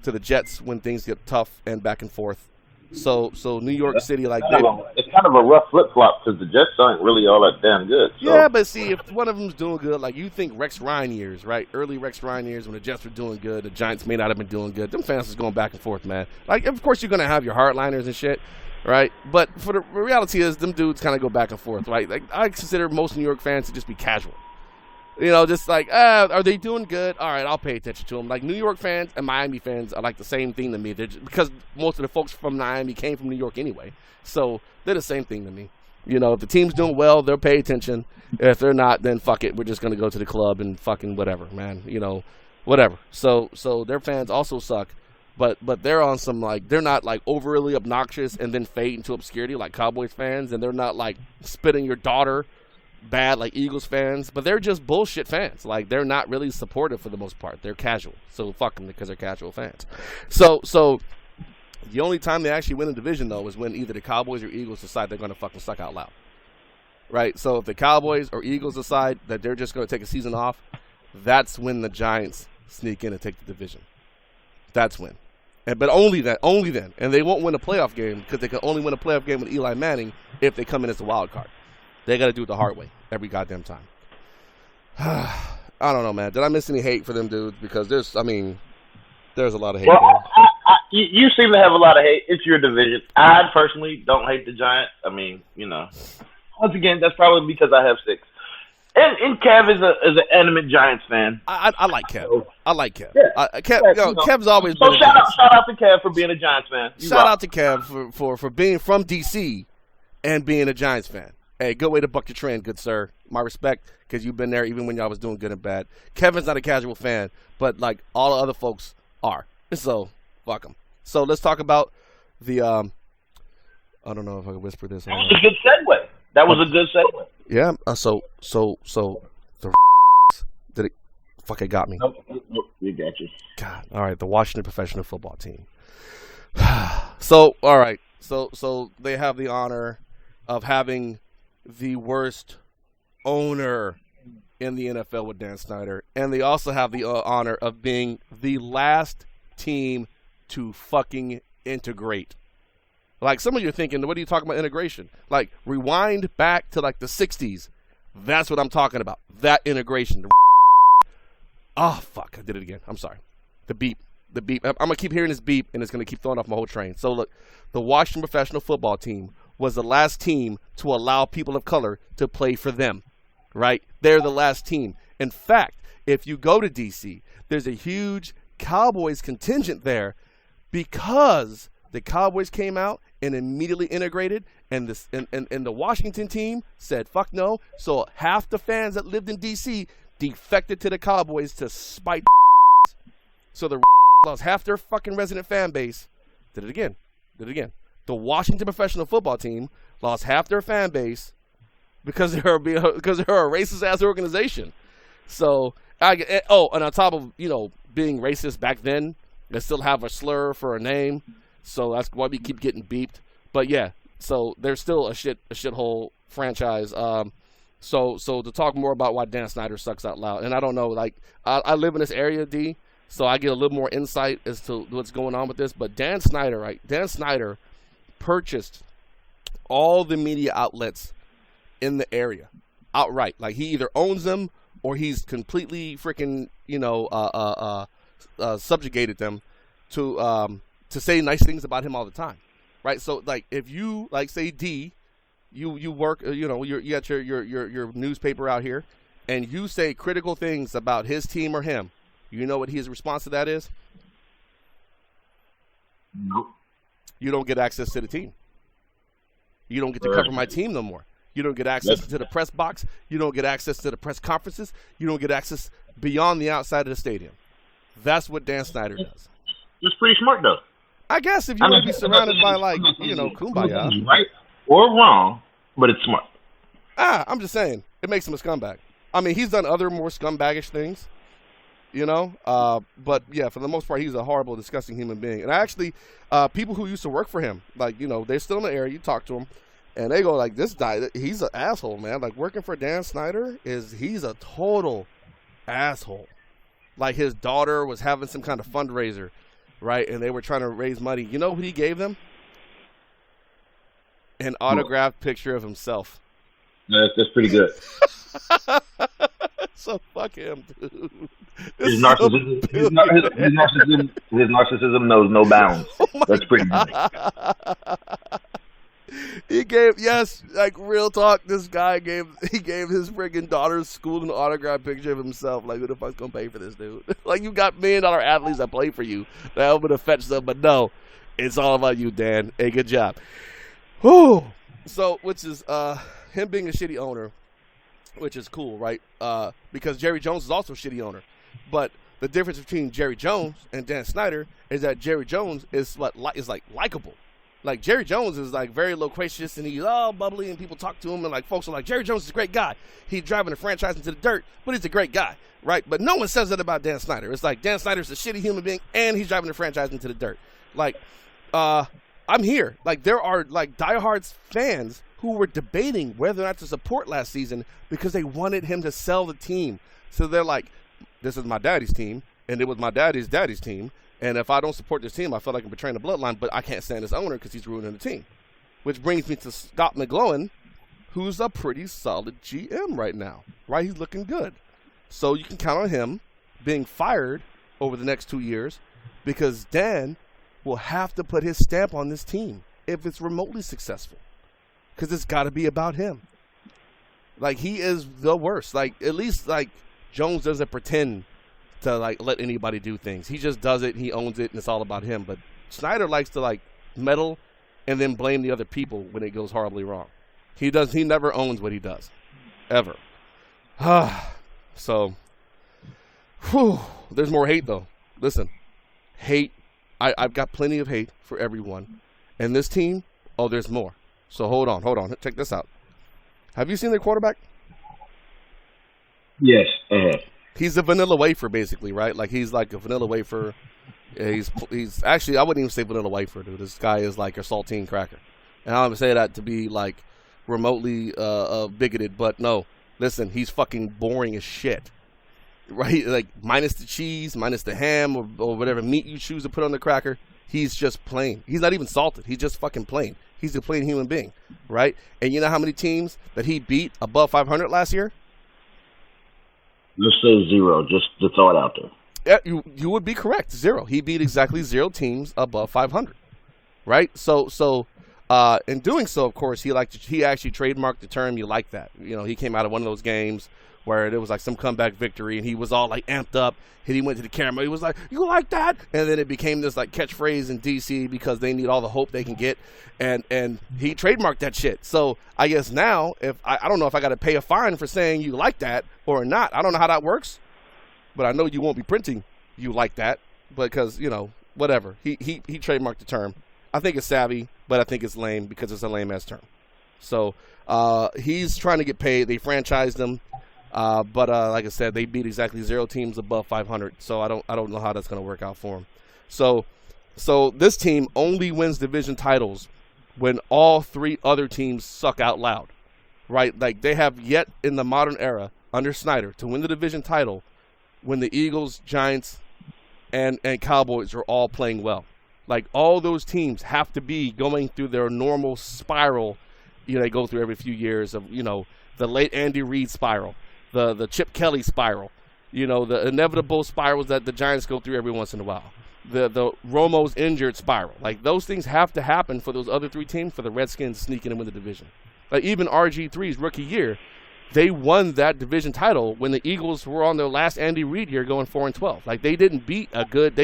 to the Jets when things get tough and back and forth. So New York City, like it's kind of a rough flip-flop because the Jets aren't really all that damn good. So. Yeah, but see, if one of them's doing good, like you think Rex Ryan years, right? Early Rex Ryan years when the Jets were doing good, the Giants may not have been doing good. Them fans is going back and forth, man. Like, of course, you're going to have your hardliners and shit, right? But for the reality is, them dudes kind of go back and forth, right? Like I consider most New York fans to just be casual. You know, just like, are they doing good? All right, I'll pay attention to them. Like New York fans and Miami fans are like the same thing to me. Because most of the folks from Miami came from New York anyway. So they're the same thing to me. You know, if the team's doing well, they'll pay attention. If they're not, then fuck it. We're just going to go to the club and fucking whatever, man. You know, whatever. So their fans also suck. But they're on some, like, they're not, like, overly obnoxious and then fade into obscurity like Cowboys fans. And they're not, like, spitting your daughter bad like Eagles fans, but they're just bullshit fans. Like, they're not really supportive for the most part. They're casual, so fuck them because they're casual fans. So the only time they actually win a division though is when either the Cowboys or Eagles decide they're going to fucking suck out loud, right? So if the Cowboys or Eagles decide that they're just going to take a season off, that's when the Giants sneak in and take the division. That's when, but only then, and they won't win a playoff game because they can only win a playoff game with Eli Manning if they come in as the wild card. They got to do it the hard way every goddamn time. I don't know, man. Did I miss any hate for them dudes? Because there's a lot of hate. Well, you seem to have a lot of hate. It's your division. I personally don't hate the Giants. I mean, you know, once again, that's probably because I have 6. And Kev is an adamant Giants fan. I like Kev. I like Kev. Yeah. Kev's always so been. Shout out to Kev for being a Giants fan. Shout out to Kev for being from DC and being a Giants fan. Hey, good way to buck your trend, good sir. My respect, because you've been there even when y'all was doing good and bad. Kevin's not a casual fan, but like all the other folks are. So, fuck them. So let's talk about the, I don't know if I can whisper this. That was a good segue. That was a good segue. Yeah, so the did it, fuck, it got me. Nope, you got you. God, all right, the Washington professional football team. So, all right, so they have the honor of having the worst owner in the NFL with Dan Snyder, and they also have the honor of being the last team to fucking integrate. Like, some of you are thinking, what are you talking about integration? Like, rewind back to like the 60s. That's what I'm talking about. That integration. Oh, fuck, I did it again. I'm sorry. The beep. I'm going to keep hearing this beep, and it's going to keep throwing off my whole train. So, look, the Washington professional football team was the last team to allow people of color to play for them, right? They're the last team. In fact, if you go to D.C., there's a huge Cowboys contingent there because the Cowboys came out and immediately integrated, and the Washington team said, fuck no. So half the fans that lived in D.C. defected to the Cowboys to spite. So the lost half their fucking resident fan base. Did it again. The Washington professional football team lost half their fan base because they're a racist ass organization. So and on top of being racist back then, they still have a slur for a name. So that's why we keep getting beeped. But yeah, so they're still a shithole franchise. So to talk more about why Dan Snyder sucks out loud, and I don't know, like I live in this area, D, so I get a little more insight as to what's going on with this. But Dan Snyder, right? Dan Snyder purchased all the media outlets in the area outright. Like, he either owns them or he's completely freaking subjugated them to say nice things about him all the time, right? So like, if you like say D, you work, you got your newspaper out here, and you say critical things about his team or him, you know what his response to that is? Nope. You don't get access to the team. You don't get to cover my team no more. You don't get access to the press box. You don't get access to the press conferences. You don't get access beyond the outside of the stadium. That's what Dan Snyder does. It's pretty smart, though. I guess if you want to be surrounded by, like, kumbaya. Right or wrong, but it's smart. I'm just saying. It makes him a scumbag. I mean, he's done other more scumbagish things, but yeah, for the most part, he's a horrible, disgusting human being. And actually, people who used to work for him, like, they're still in the area, you talk to them, and they go like, this guy, he's an asshole, man. Like, working for Dan Snyder he's a total asshole. Like, his daughter was having some kind of fundraiser, right? And they were trying to raise money. You know what he gave them? An autographed picture of himself. That's pretty good. So fuck him, dude. His narcissism knows no bounds. That's pretty good. He gave real talk. This guy gave his friggin' daughter's school an autograph picture of himself. Like, who the fuck's gonna pay for this dude? Like, you got $1 million athletes that play for you that help to fetch them, but no, it's all about you, Dan. Hey, good job. Whew. So, which is him being a shitty owner, which is cool, right? Because Jerry Jones is also a shitty owner, but the difference between Jerry Jones and Dan Snyder is that Jerry Jones is likable. Like, Jerry Jones is, like, very loquacious, and he's all bubbly, and people talk to him, and, like, folks are like, Jerry Jones is a great guy. He's driving the franchise into the dirt, but he's a great guy, right? But no one says that about Dan Snyder. It's like, Dan Snyder's a shitty human being, and he's driving the franchise into the dirt. Like, I'm here. Like, there are, like, diehard fans who were debating whether or not to support last season because they wanted him to sell the team. So they're like, this is my daddy's team, and it was my daddy's team. And if I don't support this team, I feel like I'm betraying the bloodline, but I can't stand this owner because he's ruining the team. Which brings me to Scott McGlowan, who's a pretty solid GM right now, right? He's looking good. So you can count on him being fired over the next 2 years because Dan will have to put his stamp on this team if it's remotely successful because it's got to be about him. Like, he is the worst. Like, at least, like, Jones doesn't pretend to, like, let anybody do things. He just does it, he owns it, and it's all about him. But Snyder likes to, like, meddle and then blame the other people when it goes horribly wrong. He never owns what he does. Ever. So, there's more hate, though. Listen, hate. I've got plenty of hate for everyone. And this team, there's more. So hold on. Check this out. Have you seen their quarterback? Yes. He's a vanilla wafer, basically, right? Like, he's like a vanilla wafer. He's actually, I wouldn't even say vanilla wafer, dude. This guy is like a saltine cracker. And I don't even say that to be, like, remotely bigoted, but no. Listen, he's fucking boring as shit, right? Like, minus the cheese, minus the ham, or whatever meat you choose to put on the cracker. He's just plain. He's not even salted. He's just fucking plain. He's a plain human being, right? And you know how many teams that he beat above 500 last year? Let's say 0, just to throw it out there. Yeah, you would be correct. 0. He beat exactly 0 teams above 500, right? So in doing so, of course, he actually trademarked the term. You like that? You know, he came out of one of those games where there was like some comeback victory, and he was all like amped up. And he went to the camera. He was like, "You like that?" And then it became this like catchphrase in DC because they need all the hope they can get, and he trademarked that shit. So I guess now, if I don't know if I got to pay a fine for saying you like that or not. I don't know how that works, but I know you won't be printing "you like that" because, you know, whatever. He trademarked the term. I think it's savvy, but I think it's lame because it's a lame ass term. So he's trying to get paid. They franchised him. But like I said, they beat exactly 0 teams above 500. So I don't know how that's going to work out for them. So this team only wins division titles when all 3 other teams suck out loud, right? Like, they have yet in the modern era under Snyder to win the division title when the Eagles, Giants, and Cowboys are all playing well. Like, all those teams have to be going through their normal spiral, you know, they go through every few years of, you know, the late Andy Reid spiral. The Chip Kelly spiral, you know, the inevitable spirals that the Giants go through every once in a while. The Romo's injured spiral. Like, those things have to happen for those other 3 teams for the Redskins to sneak in and win the division. Like, even RG3's rookie year, they won that division title when the Eagles were on their last Andy Reid year going 4-12. Like, they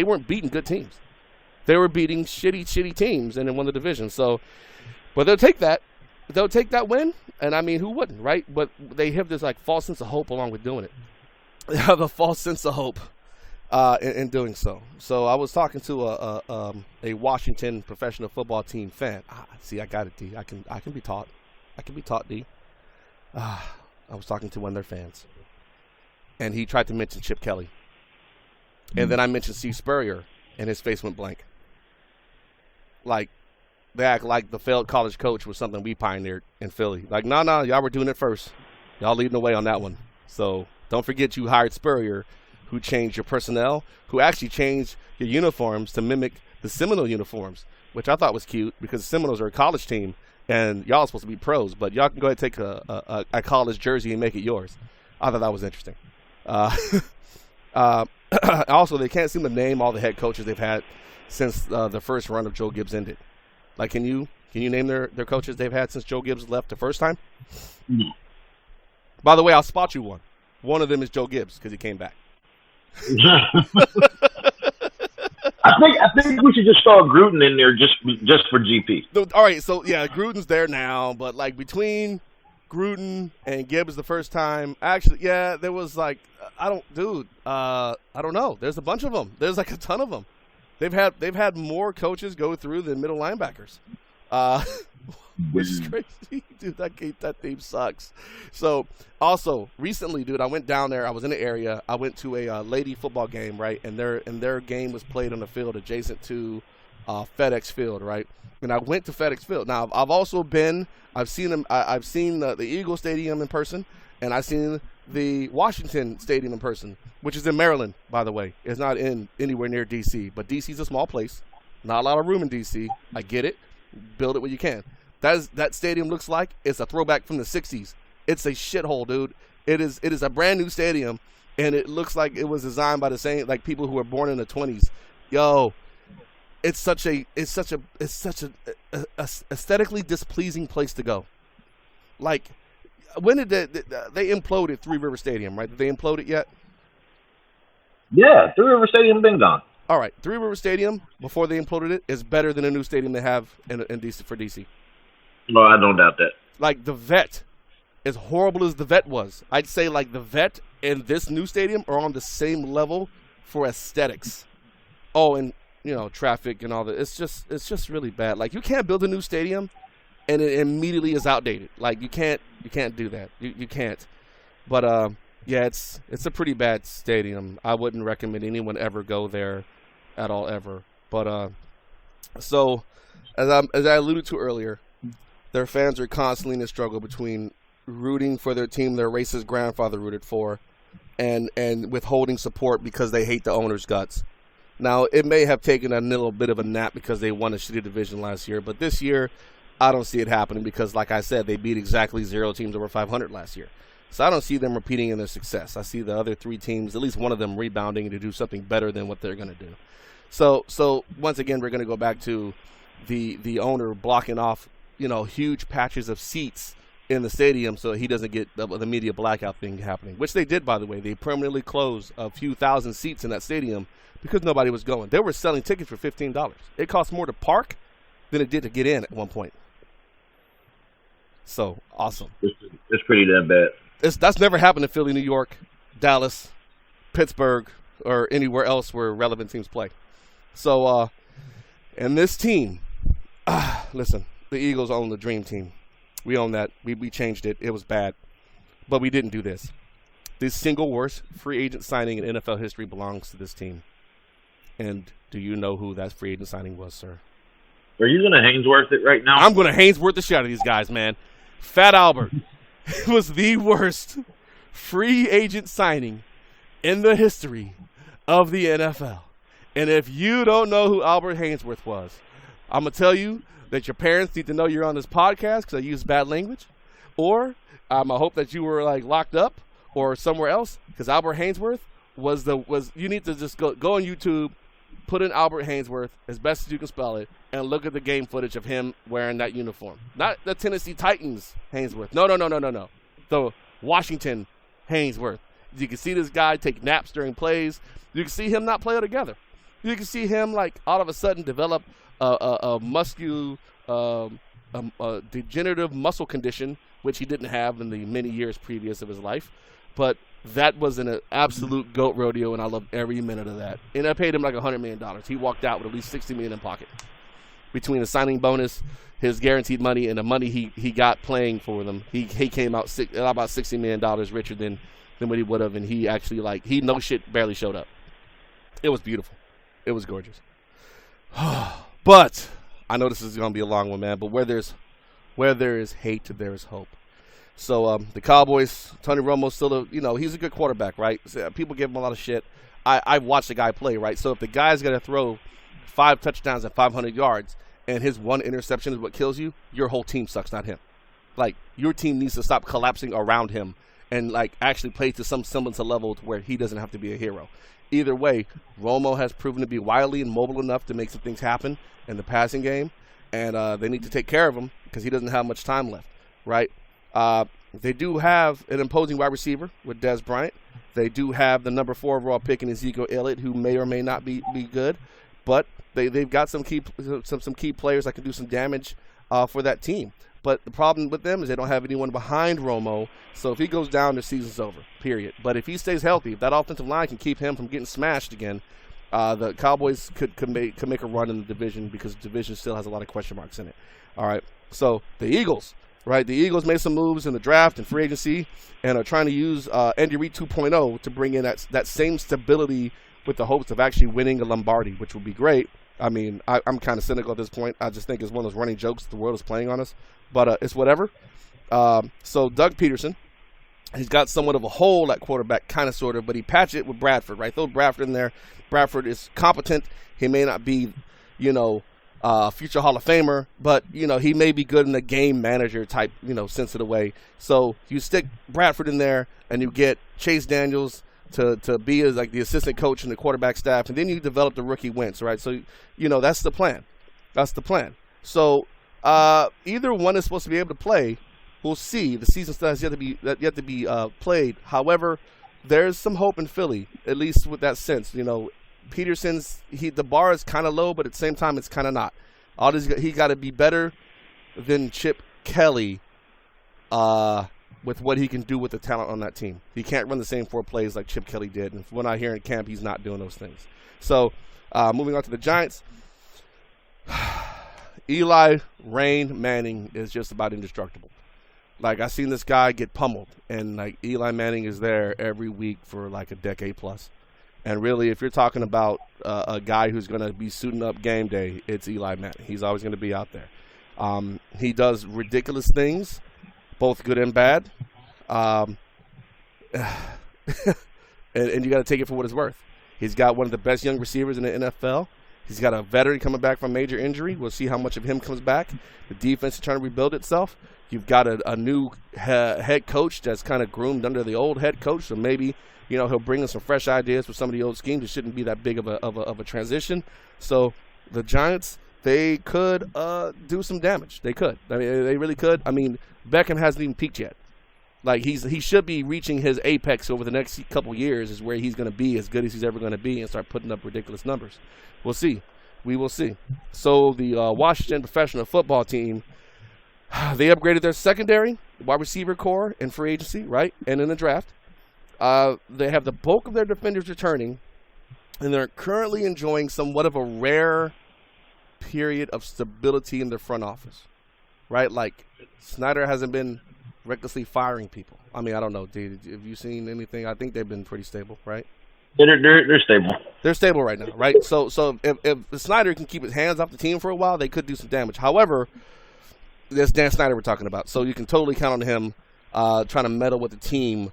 weren't beating good teams. They were beating shitty teams and then won the division. So, but they'll take that. They'll take that win, and I mean, who wouldn't, right? But they have this like false sense of hope along with doing it. They have a false sense of hope in doing so. So I was talking to a Washington professional football team fan. See, I got it, D. I can be taught. I can be taught, D. I was talking to one of their fans, and he tried to mention Chip Kelly, and then I mentioned Steve Spurrier, and his face went blank. Like, they act like the failed college coach was something we pioneered in Philly. Like, no, y'all were doing it first. Y'all leading the way on that one. So don't forget you hired Spurrier, who changed your personnel, who actually changed your uniforms to mimic the Seminole uniforms, which I thought was cute because the Seminoles are a college team and y'all are supposed to be pros, but y'all can go ahead and take a college jersey and make it yours. I thought that was interesting. Also, they can't seem to name all the head coaches they've had since the first run of Joe Gibbs ended. Like, can you Can you name their coaches they've had since Joe Gibbs left the first time? No. By the way, I'll spot you one. One of them is Joe Gibbs because he came back. I think we should just start Gruden in there just for GP. All right, so yeah, Gruden's there now, but like between Gruden and Gibbs the first time, actually, yeah, there was like I don't know. There's a bunch of them. There's like a ton of them. They've had more coaches go through than middle linebackers, which is crazy, dude. That team sucks. So also recently, dude, I went down there. I was in the area. I went to a lady football game, right, and their game was played on the field adjacent to FedEx Field, right. And I went to FedEx Field. Now I've seen them. I've seen the Eagle Stadium in person, and I've seen the Washington Stadium in person, which is in Maryland, by the way. It's not in anywhere near D.C., but D.C.'s a small place. Not a lot of room in D.C. I get it. Build it where you can. That stadium looks like it's a throwback from the 60s. It's a shithole, dude. It is a brand new stadium, and it looks like it was designed by the same like people who were born in the 20s. Yo, it's such a aesthetically displeasing place to go. Like, when did they imploded Three River Stadium, right? Did they implode it yet? Yeah, Three River Stadium been gone. All right, Three River Stadium, before they imploded it, is better than a new stadium they have in DC for DC. No, I don't doubt that. Like, the Vet, as horrible as the Vet was, I'd say, like, the Vet and this new stadium are on the same level for aesthetics. Oh, and, you know, traffic and all that. It's just really bad. Like, you can't build a new stadium and it immediately is outdated. Like, you can't do that. You can't. But, yeah, it's a pretty bad stadium. I wouldn't recommend anyone ever go there at all, ever. But, so, as I alluded to earlier, their fans are constantly in a struggle between rooting for their team their racist grandfather rooted for and withholding support because they hate the owner's guts. Now, it may have taken a little bit of a nap because they won a shitty division last year, but this year, I don't see it happening because, like I said, they beat exactly 0 teams over 500 last year. So I don't see them repeating in their success. I see the other 3 teams, at least one of them, rebounding to do something better than what they're going to do. So once again, we're going to go back to the owner blocking off, you know, huge patches of seats in the stadium so he doesn't get the media blackout thing happening, which they did, by the way. They permanently closed a few thousand seats in that stadium because nobody was going. They were selling tickets for $15. It cost more to park than it did to get in at one point. So, awesome. It's pretty damn bad. That's never happened in Philly, New York, Dallas, Pittsburgh, or anywhere else where relevant teams play. So, and this team, listen, the Eagles own the dream team. We own that. We changed it. It was bad. But we didn't do this. The single worst free agent signing in NFL history belongs to this team. And do you know who that free agent signing was, sir? Are you going to Hainsworth it right now? I'm going to Hainsworth the shit out of these guys, man. Fat Albert was the worst free agent signing in the history of the NFL. And if you don't know who Albert Hainsworth was, I'm going to tell you that your parents need to know you're on this podcast because I use bad language. Or I hope that you were like locked up or somewhere else because Albert Hainsworth was you need to just go on YouTube, put in Albert Hainsworth as best as you can spell it, and look at the game footage of him wearing that uniform. Not the Tennessee Titans Hainsworth. No. The Washington Hainsworth. You can see this guy take naps during plays. You can see him not play together. You can see him like all of a sudden develop a degenerative muscle condition, which he didn't have in the many years previous of his life. But that was an absolute goat rodeo, and I loved every minute of that. And I paid him like $100 million. He walked out with at least $60 million in pocket. Between the signing bonus, his guaranteed money, and the money he got playing for them, he came out about $60 million richer than what he would have, and he actually, he no shit barely showed up. It was beautiful. It was gorgeous. But I know this is going to be a long one, man, but where there is hate, there is hope. So the Cowboys, Tony Romo's still he's a good quarterback, right? So, people give him a lot of shit. I've watched the guy play, right? So if the guy's going to throw 5 touchdowns at 500 yards and his one interception is what kills you, your whole team sucks, not him. Like, your team needs to stop collapsing around him and, actually play to some semblance of level to where he doesn't have to be a hero. Either way, Romo has proven to be wildly and mobile enough to make some things happen in the passing game. and they need to take care of him because he doesn't have much time left, right? They do have an imposing wide receiver with Des Bryant. They do have the number 4 overall pick in Ezekiel Elliott, who may or may not be good, but they've got some key players that can do some damage for that team. But the problem with them is they don't have anyone behind Romo, so if he goes down, the season's over, period. But if he stays healthy, if that offensive line can keep him from getting smashed again, the Cowboys could make a run in the division because the division still has a lot of question marks in it. All right, so the Eagles, right? The Eagles made some moves in the draft and free agency and are trying to use Andy Reid 2.0 to bring in that same stability with the hopes of actually winning a Lombardi, which would be great. I mean, I'm kind of cynical at this point. I just think it's one of those running jokes the world is playing on us. But it's whatever. So Doug Peterson, he's got somewhat of a hole at quarterback, kind of, sort of, but he patched it with Bradford, right? Throw Bradford in there. Bradford is competent. He may not be, future Hall of Famer, but, he may be good in the game manager type, sense of the way. So you stick Bradford in there, and you get Chase Daniels to be as like the assistant coach and the quarterback staff, and then you develop the rookie Wentz, right? So, that's the plan. That's the plan. So either one is supposed to be able to play. We'll see. The season still has yet to be played. However, there's some hope in Philly, at least with that sense. Peterson's the bar is kind of low, but at the same time, it's kind of not. He got to be better than Chip Kelly with what he can do with the talent on that team. He can't run the same 4 plays like Chip Kelly did, and from what I hear in camp, he's not doing those things. So moving on to the Giants. Eli Rain Manning is just about indestructible. Like, I've seen this guy get pummeled, and like Eli Manning is there every week for like a decade plus. And really, if you're talking about a guy who's going to be suiting up game day, it's Eli Manning. He's always going to be out there. He does ridiculous things, both good and bad. And you got to take it for what it's worth. He's got one of the best young receivers in the NFL. He's got a veteran coming back from major injury. We'll see how much of him comes back. The defense is trying to rebuild itself. You've got a new head coach that's kind of groomed under the old head coach, so maybe he'll bring in some fresh ideas for some of the old schemes. It shouldn't be that big of a transition. So the Giants, they could do some damage. They could. I mean, they really could. I mean, Beckham hasn't even peaked yet. Like, he should be reaching his apex over the next couple years is where he's going to be as good as he's ever going to be and start putting up ridiculous numbers. We'll see. We will see. So the Washington professional football team, they upgraded their secondary, wide receiver core, in free agency, right, and in the draft. They have the bulk of their defenders returning, and they're currently enjoying somewhat of a rare period of stability in their front office, right? Like, Snyder hasn't been recklessly firing people. I mean, I don't know, dude. Have you seen anything? I think they've been pretty stable, right? They're stable. They're stable right now, right? So if Snyder can keep his hands off the team for a while, they could do some damage. However, that's Dan Snyder we're talking about, so you can totally count on him trying to meddle with the team.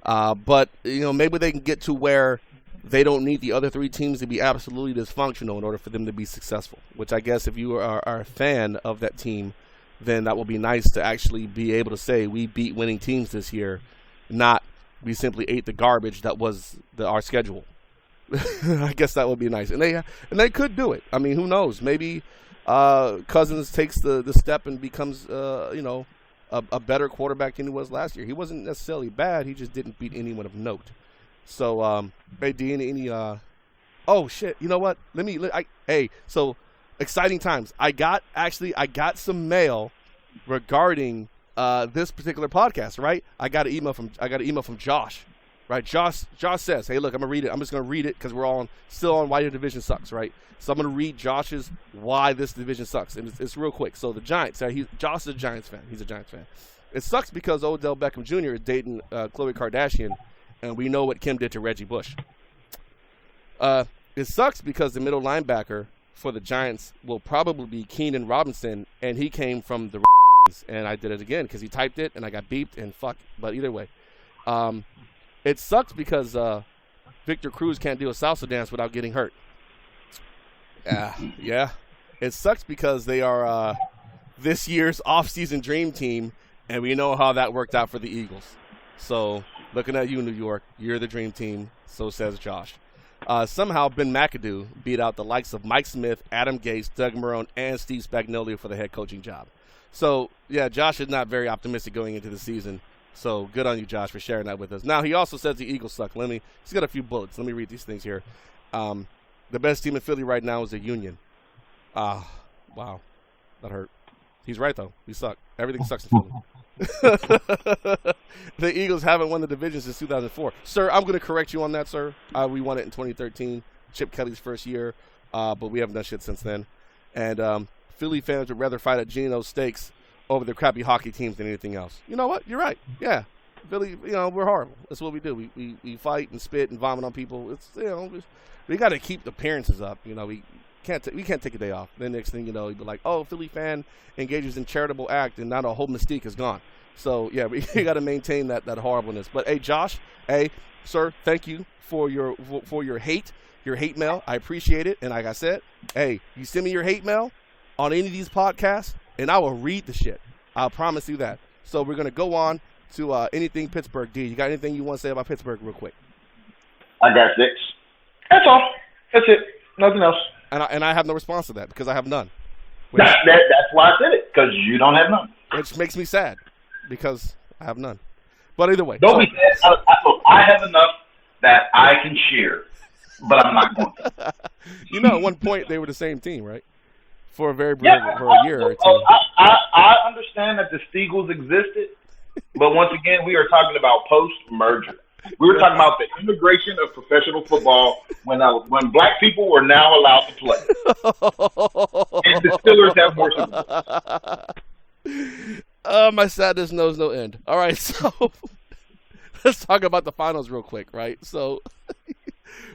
But maybe they can get to where they don't need the other 3 teams to be absolutely dysfunctional in order for them to be successful. Which I guess if you are a fan of that team, then that will be nice to actually be able to say we beat winning teams this year, not we simply ate the garbage that was our schedule. I guess that would be nice, and they could do it. I mean, who knows? Maybe Cousins takes the step and becomes a better quarterback than he was last year. He wasn't necessarily bad. He just didn't beat anyone of note. So, hey, D, any oh shit, you know what? So exciting times. I got some mail regarding this particular podcast, right? I got an email from Josh, right? Josh says, "Hey, look, I'm gonna read it. I'm just gonna read it because we're still on why your division sucks, right? So I'm gonna read Josh's why this division sucks, and it's real quick. So the Giants, Josh is a Giants fan. He's a Giants fan. It sucks because Odell Beckham Jr. is dating Khloe Kardashian, and we know what Kim did to Reggie Bush. It sucks because the middle linebacker for the Giants will probably be Keenan Robinson, and he came from the and I did it again because he typed it and I got beeped and fuck. But either way, it sucks because Victor Cruz can't do a salsa dance without getting hurt. Yeah. It sucks because they are this year's offseason dream team, and we know how that worked out for the Eagles. So looking at you, New York, you're the dream team. So says Josh. Somehow Ben McAdoo beat out the likes of Mike Smith, Adam Gase, Doug Marrone, and Steve Spagnuolo for the head coaching job. So, yeah, Josh is not very optimistic going into the season. So good on you, Josh, for sharing that with us. Now, he also says the Eagles suck. He's got a few bullets. Let me read these things here. The best team in Philly right now is the Union. Wow. That hurt. He's right, though. We suck. Everything sucks in Philly. The Eagles haven't won the division since 2004. Sir, I'm going to correct you on that, sir. We won it in 2013, Chip Kelly's first year, but we haven't done shit since then. And Philly fans would rather fight at Geno's Steaks over the crappy hockey teams than anything else. You know what? You're right. Yeah. Philly, we're horrible. That's what we do. We fight and spit and vomit on people. It's, we got to keep the appearances up. We can't take a day off. Then next thing you know, you'd be like, oh, Philly fan engages in charitable act, and now the whole mystique is gone. So, yeah, we got to maintain that horribleness. But, hey, Josh, sir, thank you for your hate mail. I appreciate it. And like I said, hey, you send me your hate mail on any of these podcasts, and I will read the shit. I'll promise you that. So we're going to go on to anything Pittsburgh. D, you got anything you want to say about Pittsburgh real quick? I got 6. That's all. That's it. Nothing else. And I have no response to that because I have none. That's why I said it, because you don't have none. Which makes me sad because I have none. But either way. Don't be sad. I have enough that I can share, but I'm not going to. At one point they were the same team, right? For a very brief, for a year or two. I understand that the Steagles existed, but once again, we are talking about post-merger. We were talking about the integration of professional football when black people were now allowed to play. And the Steelers have more support. My sadness knows no end. All right, so let's talk about the finals real quick, right? So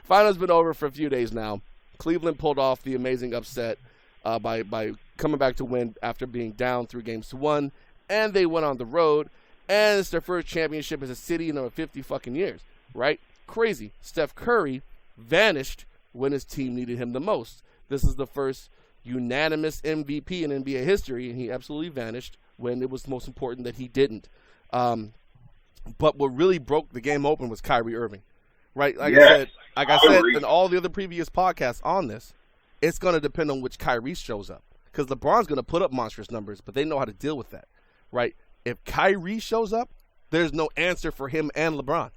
finals been over for a few days now. Cleveland pulled off the amazing upset by coming back to win after being down 3-1, and they went on the road. And it's their first championship as a city in over 50 fucking years, right? Crazy. Steph Curry vanished when his team needed him the most. This is the first unanimous MVP in NBA history, and he absolutely vanished when it was most important that he didn't. But what really broke the game open was Kyrie Irving, right? Like I said in all the other previous podcasts on this, it's going to depend on which Kyrie shows up, because LeBron's going to put up monstrous numbers, but they know how to deal with that, right? If Kyrie shows up, there's no answer for him and LeBron,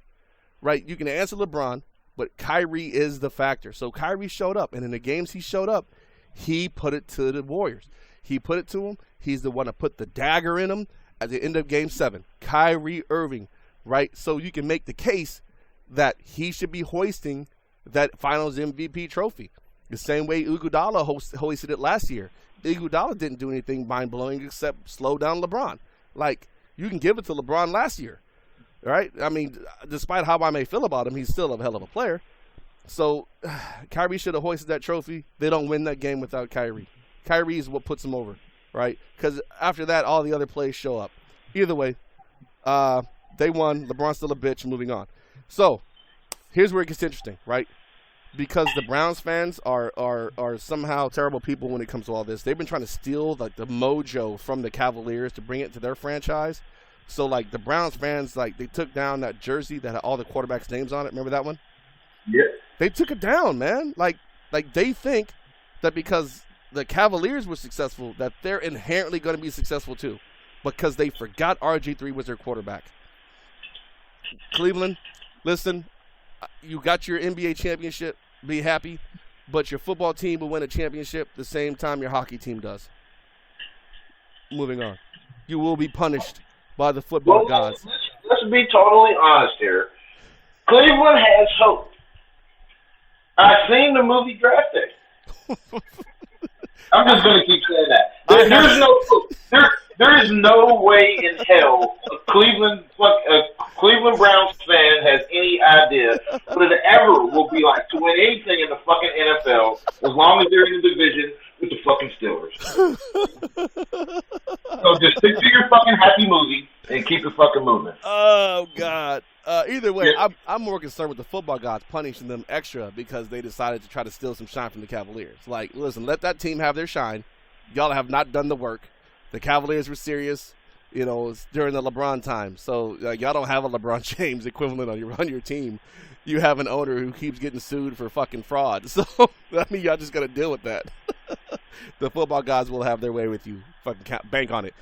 right? You can answer LeBron, but Kyrie is the factor. So Kyrie showed up, and in the games he showed up, he put it to the Warriors. He put it to him. He's the one that put the dagger in him at the end of Game 7. Kyrie Irving, right? So you can make the case that he should be hoisting that Finals MVP trophy. The same way Iguodala hoisted it last year. Iguodala didn't do anything mind-blowing except slow down LeBron. Like, you can give it to LeBron last year, right? I mean, despite how I may feel about him, he's still a hell of a player. So, Kyrie should have hoisted that trophy. They don't win that game without Kyrie. Kyrie is what puts them over, right? Because after that, all the other plays show up. Either way, they won. LeBron's still a bitch. Moving on. So, here's where it gets interesting, right? Because the Browns fans are somehow terrible people when it comes to all this. They've been trying to steal like the mojo from the Cavaliers to bring it to their franchise. So like the Browns fans, like they took down that jersey that had all the quarterbacks' names on it. Remember that one? Yeah. They took it down, man. Like they think that because the Cavaliers were successful, that they're inherently going to be successful too, because they forgot RG3 was their quarterback. Cleveland, listen. You got your NBA championship, be happy, but your football team will win a championship the same time your hockey team does. Moving on. You will be punished by the football gods. Let's be totally honest here. Cleveland has hope. I've seen the movie Draft Day. I'm just going to keep saying that. There's no hope. There is no way in hell a Cleveland Browns fan has any idea what it ever will be like to win anything in the fucking NFL as long as they're in the division with the fucking Steelers. So just stick to your fucking happy movie and keep it fucking moving. Oh, God. Either way, yeah. I'm more concerned with the football gods punishing them extra because they decided to try to steal some shine from the Cavaliers. Like, listen, let that team have their shine. Y'all have not done the work. The Cavaliers were serious, during the LeBron time. So y'all don't have a LeBron James equivalent on your team. you have an owner who keeps getting sued for fucking fraud. So, I mean, y'all just got to deal with that. The football gods will have their way with you. Fucking bank on it.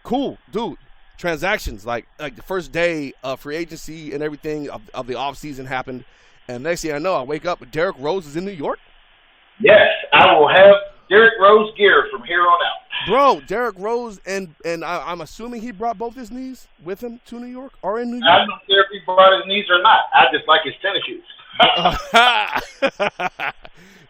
Cool, dude. Transactions, like the first day of free agency and everything of the offseason happened. And next thing I know, I wake up and Derrick Rose is in New York. Yes, I will have Derrick Rose gear from here on out. Bro, Derrick Rose, and I'm assuming he brought both his knees with him to New York or in New York? I don't care if he brought his knees or not. I just like his tennis shoes.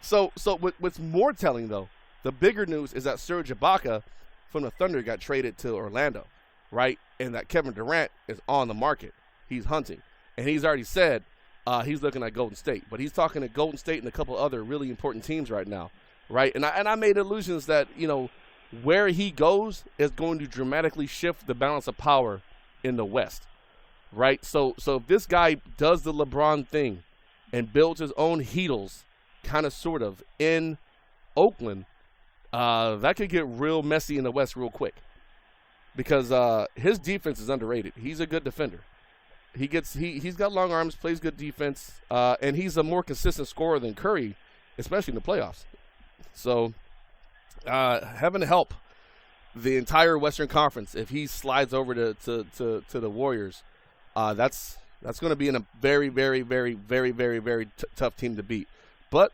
So what's more telling, though, the bigger news is that Serge Ibaka from the Thunder got traded to Orlando, right? And that Kevin Durant is on the market. He's hunting. And he's already said he's looking at Golden State. But he's talking to Golden State and a couple other really important teams right now, right? And I made illusions that, where he goes is going to dramatically shift the balance of power in the West, right? So if this guy does the LeBron thing and builds his own Heatles, kind of sort of, in Oakland, that could get real messy in the West real quick because his defense is underrated. He's a good defender. He's got long arms, plays good defense, and he's a more consistent scorer than Curry, especially in the playoffs. So heaven help the entire Western Conference if he slides over to the Warriors. That's going to be in a very, very, very, very, very, very tough team to beat. But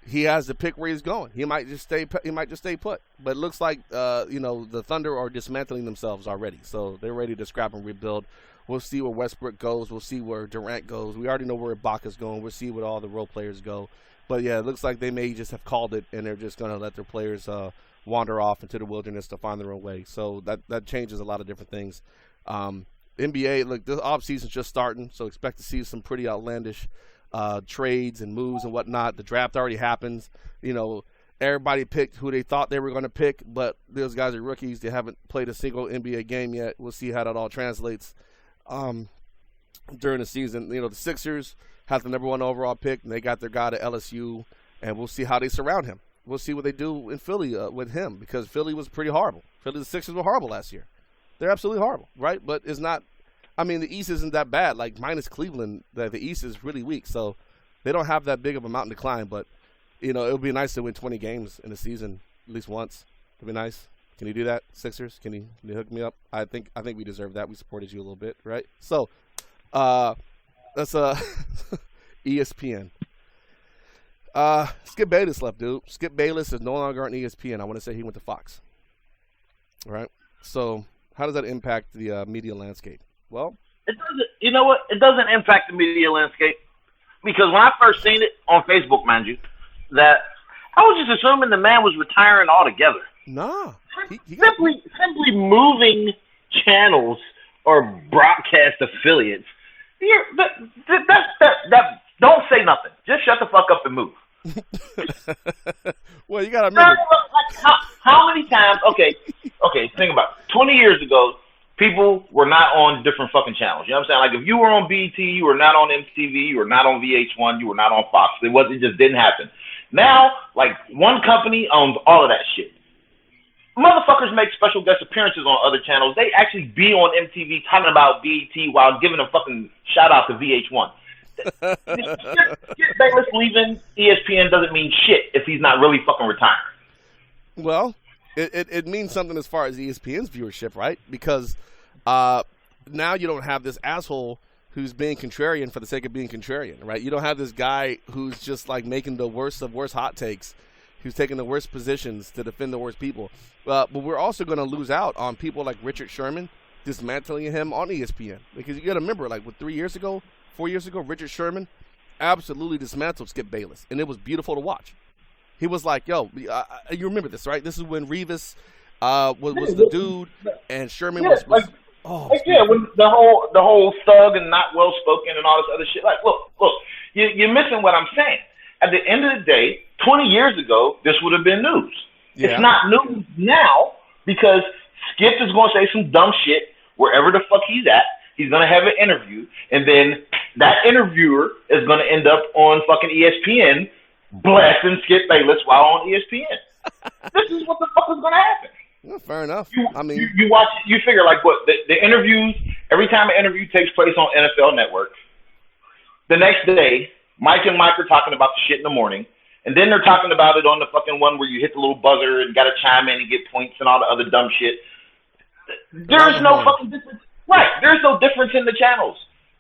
he has to pick where he's going. He might just stay put. But it looks like the Thunder are dismantling themselves already, so they're ready to scrap and rebuild. We'll see where Westbrook goes. We'll see where Durant goes. We already know where Ibaka's going. We'll see where all the role players go. But yeah, it looks like they may just have called it, and they're just going to let their players wander off into the wilderness to find their own way. So that changes a lot of different things. NBA, look, this offseason's just starting, so expect to see some pretty outlandish trades and moves and whatnot. The draft already happens. Everybody picked who they thought they were going to pick, but those guys are rookies. They haven't played a single NBA game yet. We'll see how that all translates during the season. The Sixers have the number 1 overall pick, and they got their guy to LSU, and we'll see how they surround him. We'll see what they do in Philly with him, because Philly was pretty horrible. The Sixers were horrible last year. They're absolutely horrible, right? But it's not – the East isn't that bad. Like, minus Cleveland, the East is really weak, so they don't have that big of a mountain to climb. But, it would be nice to win 20 games in the season at least once. It would be nice. Can you do that, Sixers? Can you hook me up? I think we deserve that. We supported you a little bit, right? So, that's ESPN. Skip Bayless left, dude. Skip Bayless is no longer on ESPN. I want to say he went to Fox. All right? So, how does that impact the media landscape? Well, it doesn't. You know what? It doesn't impact the media landscape because when I first seen it on Facebook, mind you, that I was just assuming the man was retiring altogether. Nah, simply moving channels or broadcast affiliates. That don't say nothing. Just shut the fuck up and move. Well, you gotta remember. How many times? Okay. Think about it. 20 years ago, people were not on different fucking channels. You know what I'm saying? Like if you were on BET, you were not on MTV, you were not on VH1, you were not on Fox. It just didn't happen. Now, like one company owns all of that shit. Motherfuckers make special guest appearances on other channels. They actually be on MTV talking about BET while giving a fucking shout out to VH1. Skip Bayless leaving ESPN doesn't mean shit if he's not really fucking retiring. Well, it means something as far as ESPN's viewership, right? Because now you don't have this asshole who's being contrarian for the sake of being contrarian, right? You don't have this guy who's just like making the worst of worst hot takes, who's taking the worst positions to defend the worst people. But we're also going to lose out on people like Richard Sherman dismantling him on ESPN. Because you got to remember, like 4 years ago, Richard Sherman absolutely dismantled Skip Bayless, and it was beautiful to watch. He was like, yo, you remember this, right? This is when Revis was the dude, and Sherman was when the whole thug and not well spoken and all this other shit. Like, look, you're missing what I'm saying. At the end of the day, 20 years ago, this would have been news. Yeah. It's not news now because Skip is going to say some dumb shit wherever the fuck he's at. He's going to have an interview, and then that interviewer is going to end up on fucking ESPN blasting Skip Bayless while on ESPN. This is what the fuck is going to happen. Well, fair enough. You watch, you figure like what the interviews. Every time an interview takes place on NFL Network, The next day, Mike and Mike are talking about the shit in the morning, and then they're talking about it on the fucking one where you hit the little buzzer and got to chime in and get points and all the other dumb shit. There's no fucking difference. Right. There's no difference in the channels.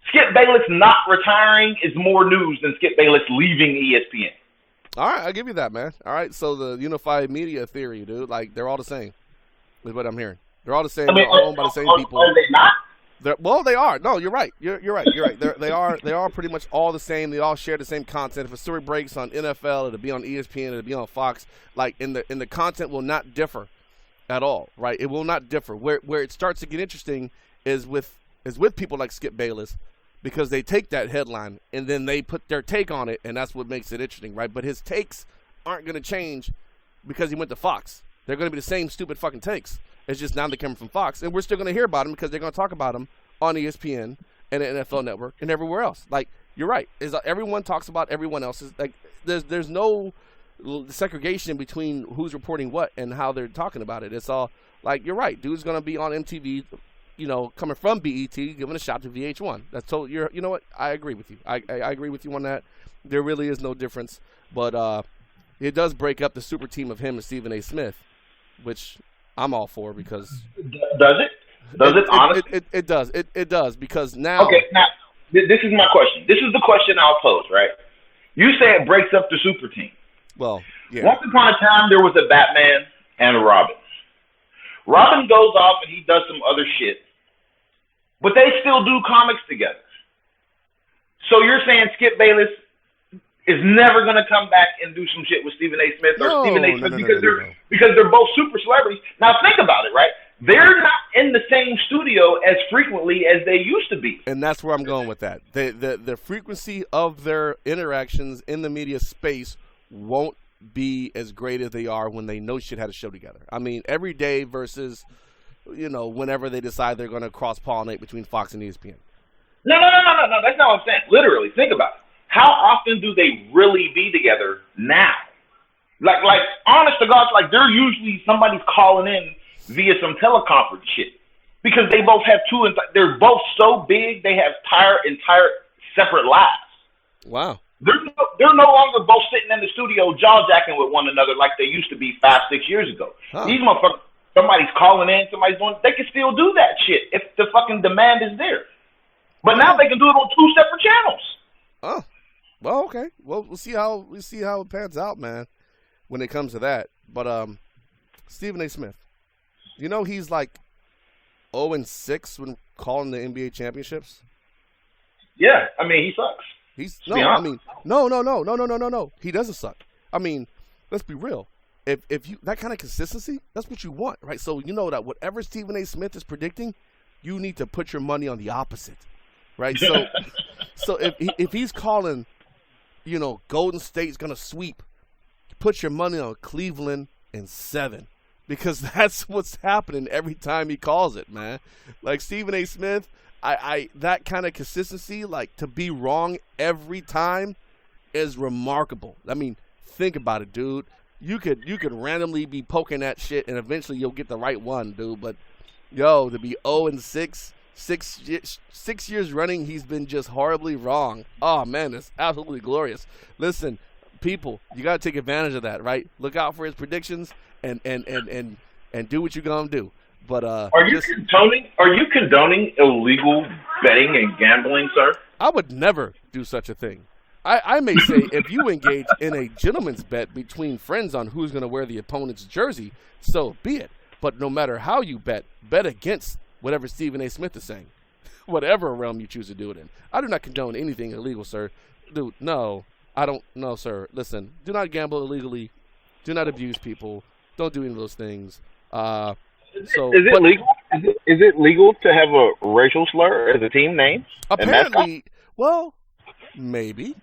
Skip Bayless not retiring is more news than Skip Bayless leaving ESPN. All right, I'll give you that, man. All right, so the unified media theory, dude, like they're all the same, is what I'm hearing. They're all the same. They're all owned by the same people. Are they not? Well, they are. No, you're right. You're right. You're right. They are pretty much all the same. They all share the same content. If a story breaks on NFL, it'll be on ESPN. It'll be on Fox. Like, in the content will not differ at all, right? It will not differ. Where it starts to get interesting is with people like Skip Bayless, because they take that headline and then they put their take on it, and that's what makes it interesting, right? But his takes aren't going to change because he went to Fox. They're going to be the same stupid fucking takes. It's just now they come from Fox, and we're still going to hear about them because they're going to talk about them on ESPN and the NFL Network and everywhere else. Like, you're right. Everyone talks about everyone else's. Like, there's no segregation between who's reporting what and how they're talking about it. It's all like, you're right. Dude's going to be on MTV, you know, coming from BET, giving a shot to VH1. That's totally. You know what? I agree with you. I agree with you on that. There really is no difference, but it does break up the super team of him and Stephen A. Smith, which I'm all for because. Does it? Does it honestly? It does. It does because now. Okay, now this is my question. This is the question I'll pose. Right? You say it breaks up the super team. Well, yeah. Once upon a time, there was a Batman and a Robin. Robin goes off and he does some other shit, but they still do comics together. So you're saying Skip Bayless is never going to come back and do some shit with Stephen A. Smith because they're both super celebrities. Now think about it, right? They're not in the same studio as frequently as they used to be. And that's where I'm going with that. The frequency of their interactions in the media space won't be as great as they are when they know shit had a show together. I mean, every day versus, you know, whenever they decide they're going to cross-pollinate between Fox and ESPN. No. That's not what I'm saying. Literally, think about it. How often do they really be together now? Like, honest to God, like they're usually somebody's calling in via some teleconference shit because they both have they're both so big they have entire separate lives. Wow. They're no longer both sitting in the studio jaw-jacking with one another like they used to be 5-6 years ago. Huh. These motherfuckers, somebody's calling in, somebody's doing, they can still do that shit if the fucking demand is there. But now they can do it on 2 separate channels. Oh. Well, okay. Well, we'll see how it pans out, man, when it comes to that. But Stephen A. Smith, you know he's like 0-6 when calling the NBA championships. Yeah, I mean he sucks. No. He doesn't suck. I mean, let's be real. If you that kind of consistency, that's what you want, right? So you know that whatever Stephen A. Smith is predicting, you need to put your money on the opposite, right? So if he's calling, you know, Golden State's gonna sweep, put your money on Cleveland in 7, because that's what's happening every time he calls it, man. Like Stephen A. Smith. I that kind of consistency, like to be wrong every time, is remarkable. I mean, think about it, dude. You could randomly be poking that shit, and eventually you'll get the right one, dude. But yo, to be 0-6, 6 years running, he's been just horribly wrong. Oh man, it's absolutely glorious. Listen, people, you gotta take advantage of that, right? Look out for his predictions and do what you're gonna do. But are you condoning illegal betting and gambling, sir? I would never do such a thing. I may say if you engage in a gentleman's bet between friends on who's going to wear the opponent's jersey, so be it. But no matter how you bet against whatever Stephen A. Smith is saying, whatever realm you choose to do it in. I do not condone anything illegal, sir. Dude, no, I don't. No, sir. Listen, do not gamble illegally. Do not abuse people. Don't do any of those things. Is it legal? Is it legal to have a racial slur as a team name? Apparently, well, maybe.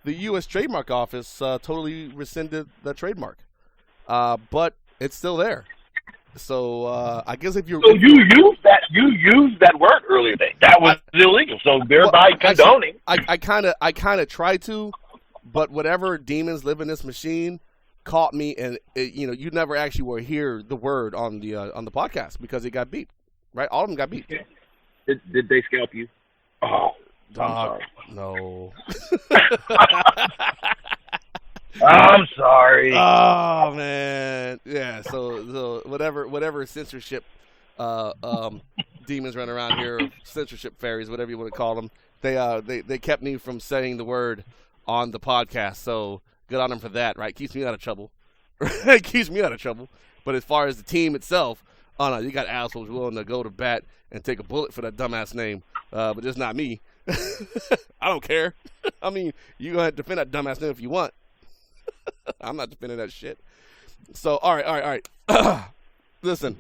The U.S. Trademark Office totally rescinded the trademark, but it's still there. So I guess if you used that word earlier today, that was illegal. So thereby condoning. I kind of tried to, but whatever demons live in this machine caught me, and you never actually will hear the word on the podcast because it got beeped, right? All of them got beeped. Did they scalp you? Oh. I'm sorry. No. I'm sorry. Oh man, yeah. So whatever censorship demons run around here, or censorship fairies, whatever you want to call them, they kept me from saying the word on the podcast. So good on them for that, right? Keeps me out of trouble. Keeps me out of trouble. But as far as the team itself, oh no, you got assholes willing to go to bat and take a bullet for that dumbass name, but just not me. I don't care. I mean, you gonna have to defend that dumbass name if you want. I'm not defending that shit. So, all right. Listen,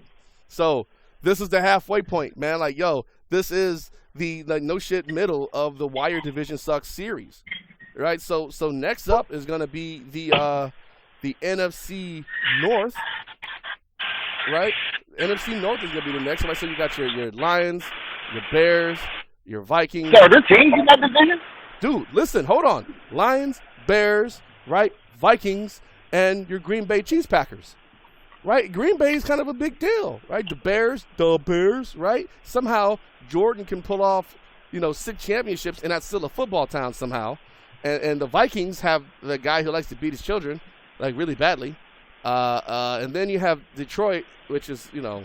so this is the halfway point, man. Like, yo, this is the no shit middle of the Wire Division Sucks series, right? So next up is gonna be the NFC North, right? NFC North is gonna be the next one. So you got your Lions, your Bears, your Vikings. So are there teams in that division? Dude, listen, hold on. Lions, Bears, right? Vikings, and your Green Bay Cheese Packers, right? Green Bay is kind of a big deal, right? The Bears, right? Somehow Jordan can pull off, 6 championships, and that's still a football town somehow. And the Vikings have the guy who likes to beat his children, like really badly. And then you have Detroit, which is, I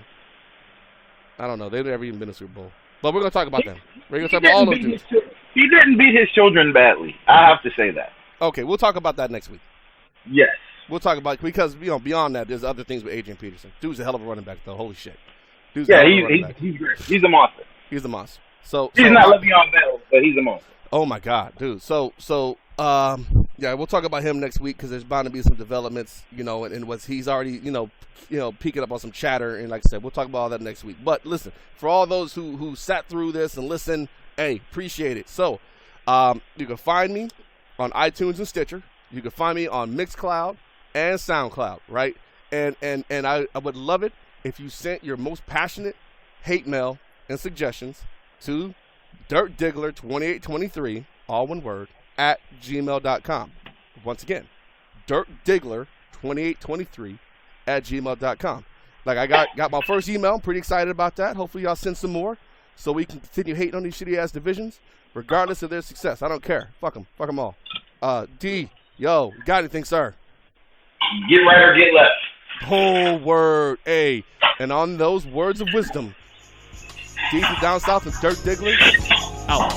don't know. They've never even been to Super Bowl. But we're going to talk about them. We're going to talk about all those dudes. He didn't beat his children badly. I have to say that. Okay, we'll talk about that next week. Yes. We'll talk about, because, beyond that, there's other things with Adrian Peterson. Dude's a hell of a running back, though. Holy shit. He's great. He's a monster. He's a monster. So he's not Le'Veon Bell, but he's a monster. Oh, my God, dude. So, yeah, we'll talk about him next week, because there's bound to be some developments, and what he's already, peeking up on some chatter. And like I said, we'll talk about all that next week. But listen, for all those who sat through this and listened, hey, appreciate it. So you can find me on iTunes and Stitcher. You can find me on Mixcloud and SoundCloud, right? And I would love it if you sent your most passionate hate mail and suggestions to DirtDiggler2823, all one word, at gmail.com. Once again, DirtDiggler2823 at gmail.com. Like, I got my first email. I'm pretty excited about that. Hopefully y'all send some more so we can continue hating on these shitty-ass divisions, regardless of their success. I don't care. Fuck them. Fuck them all. D, yo, you got anything, sir? Get right or get left. Whole word. A. And on those words of wisdom, D from down south and Dirt Diggler, out.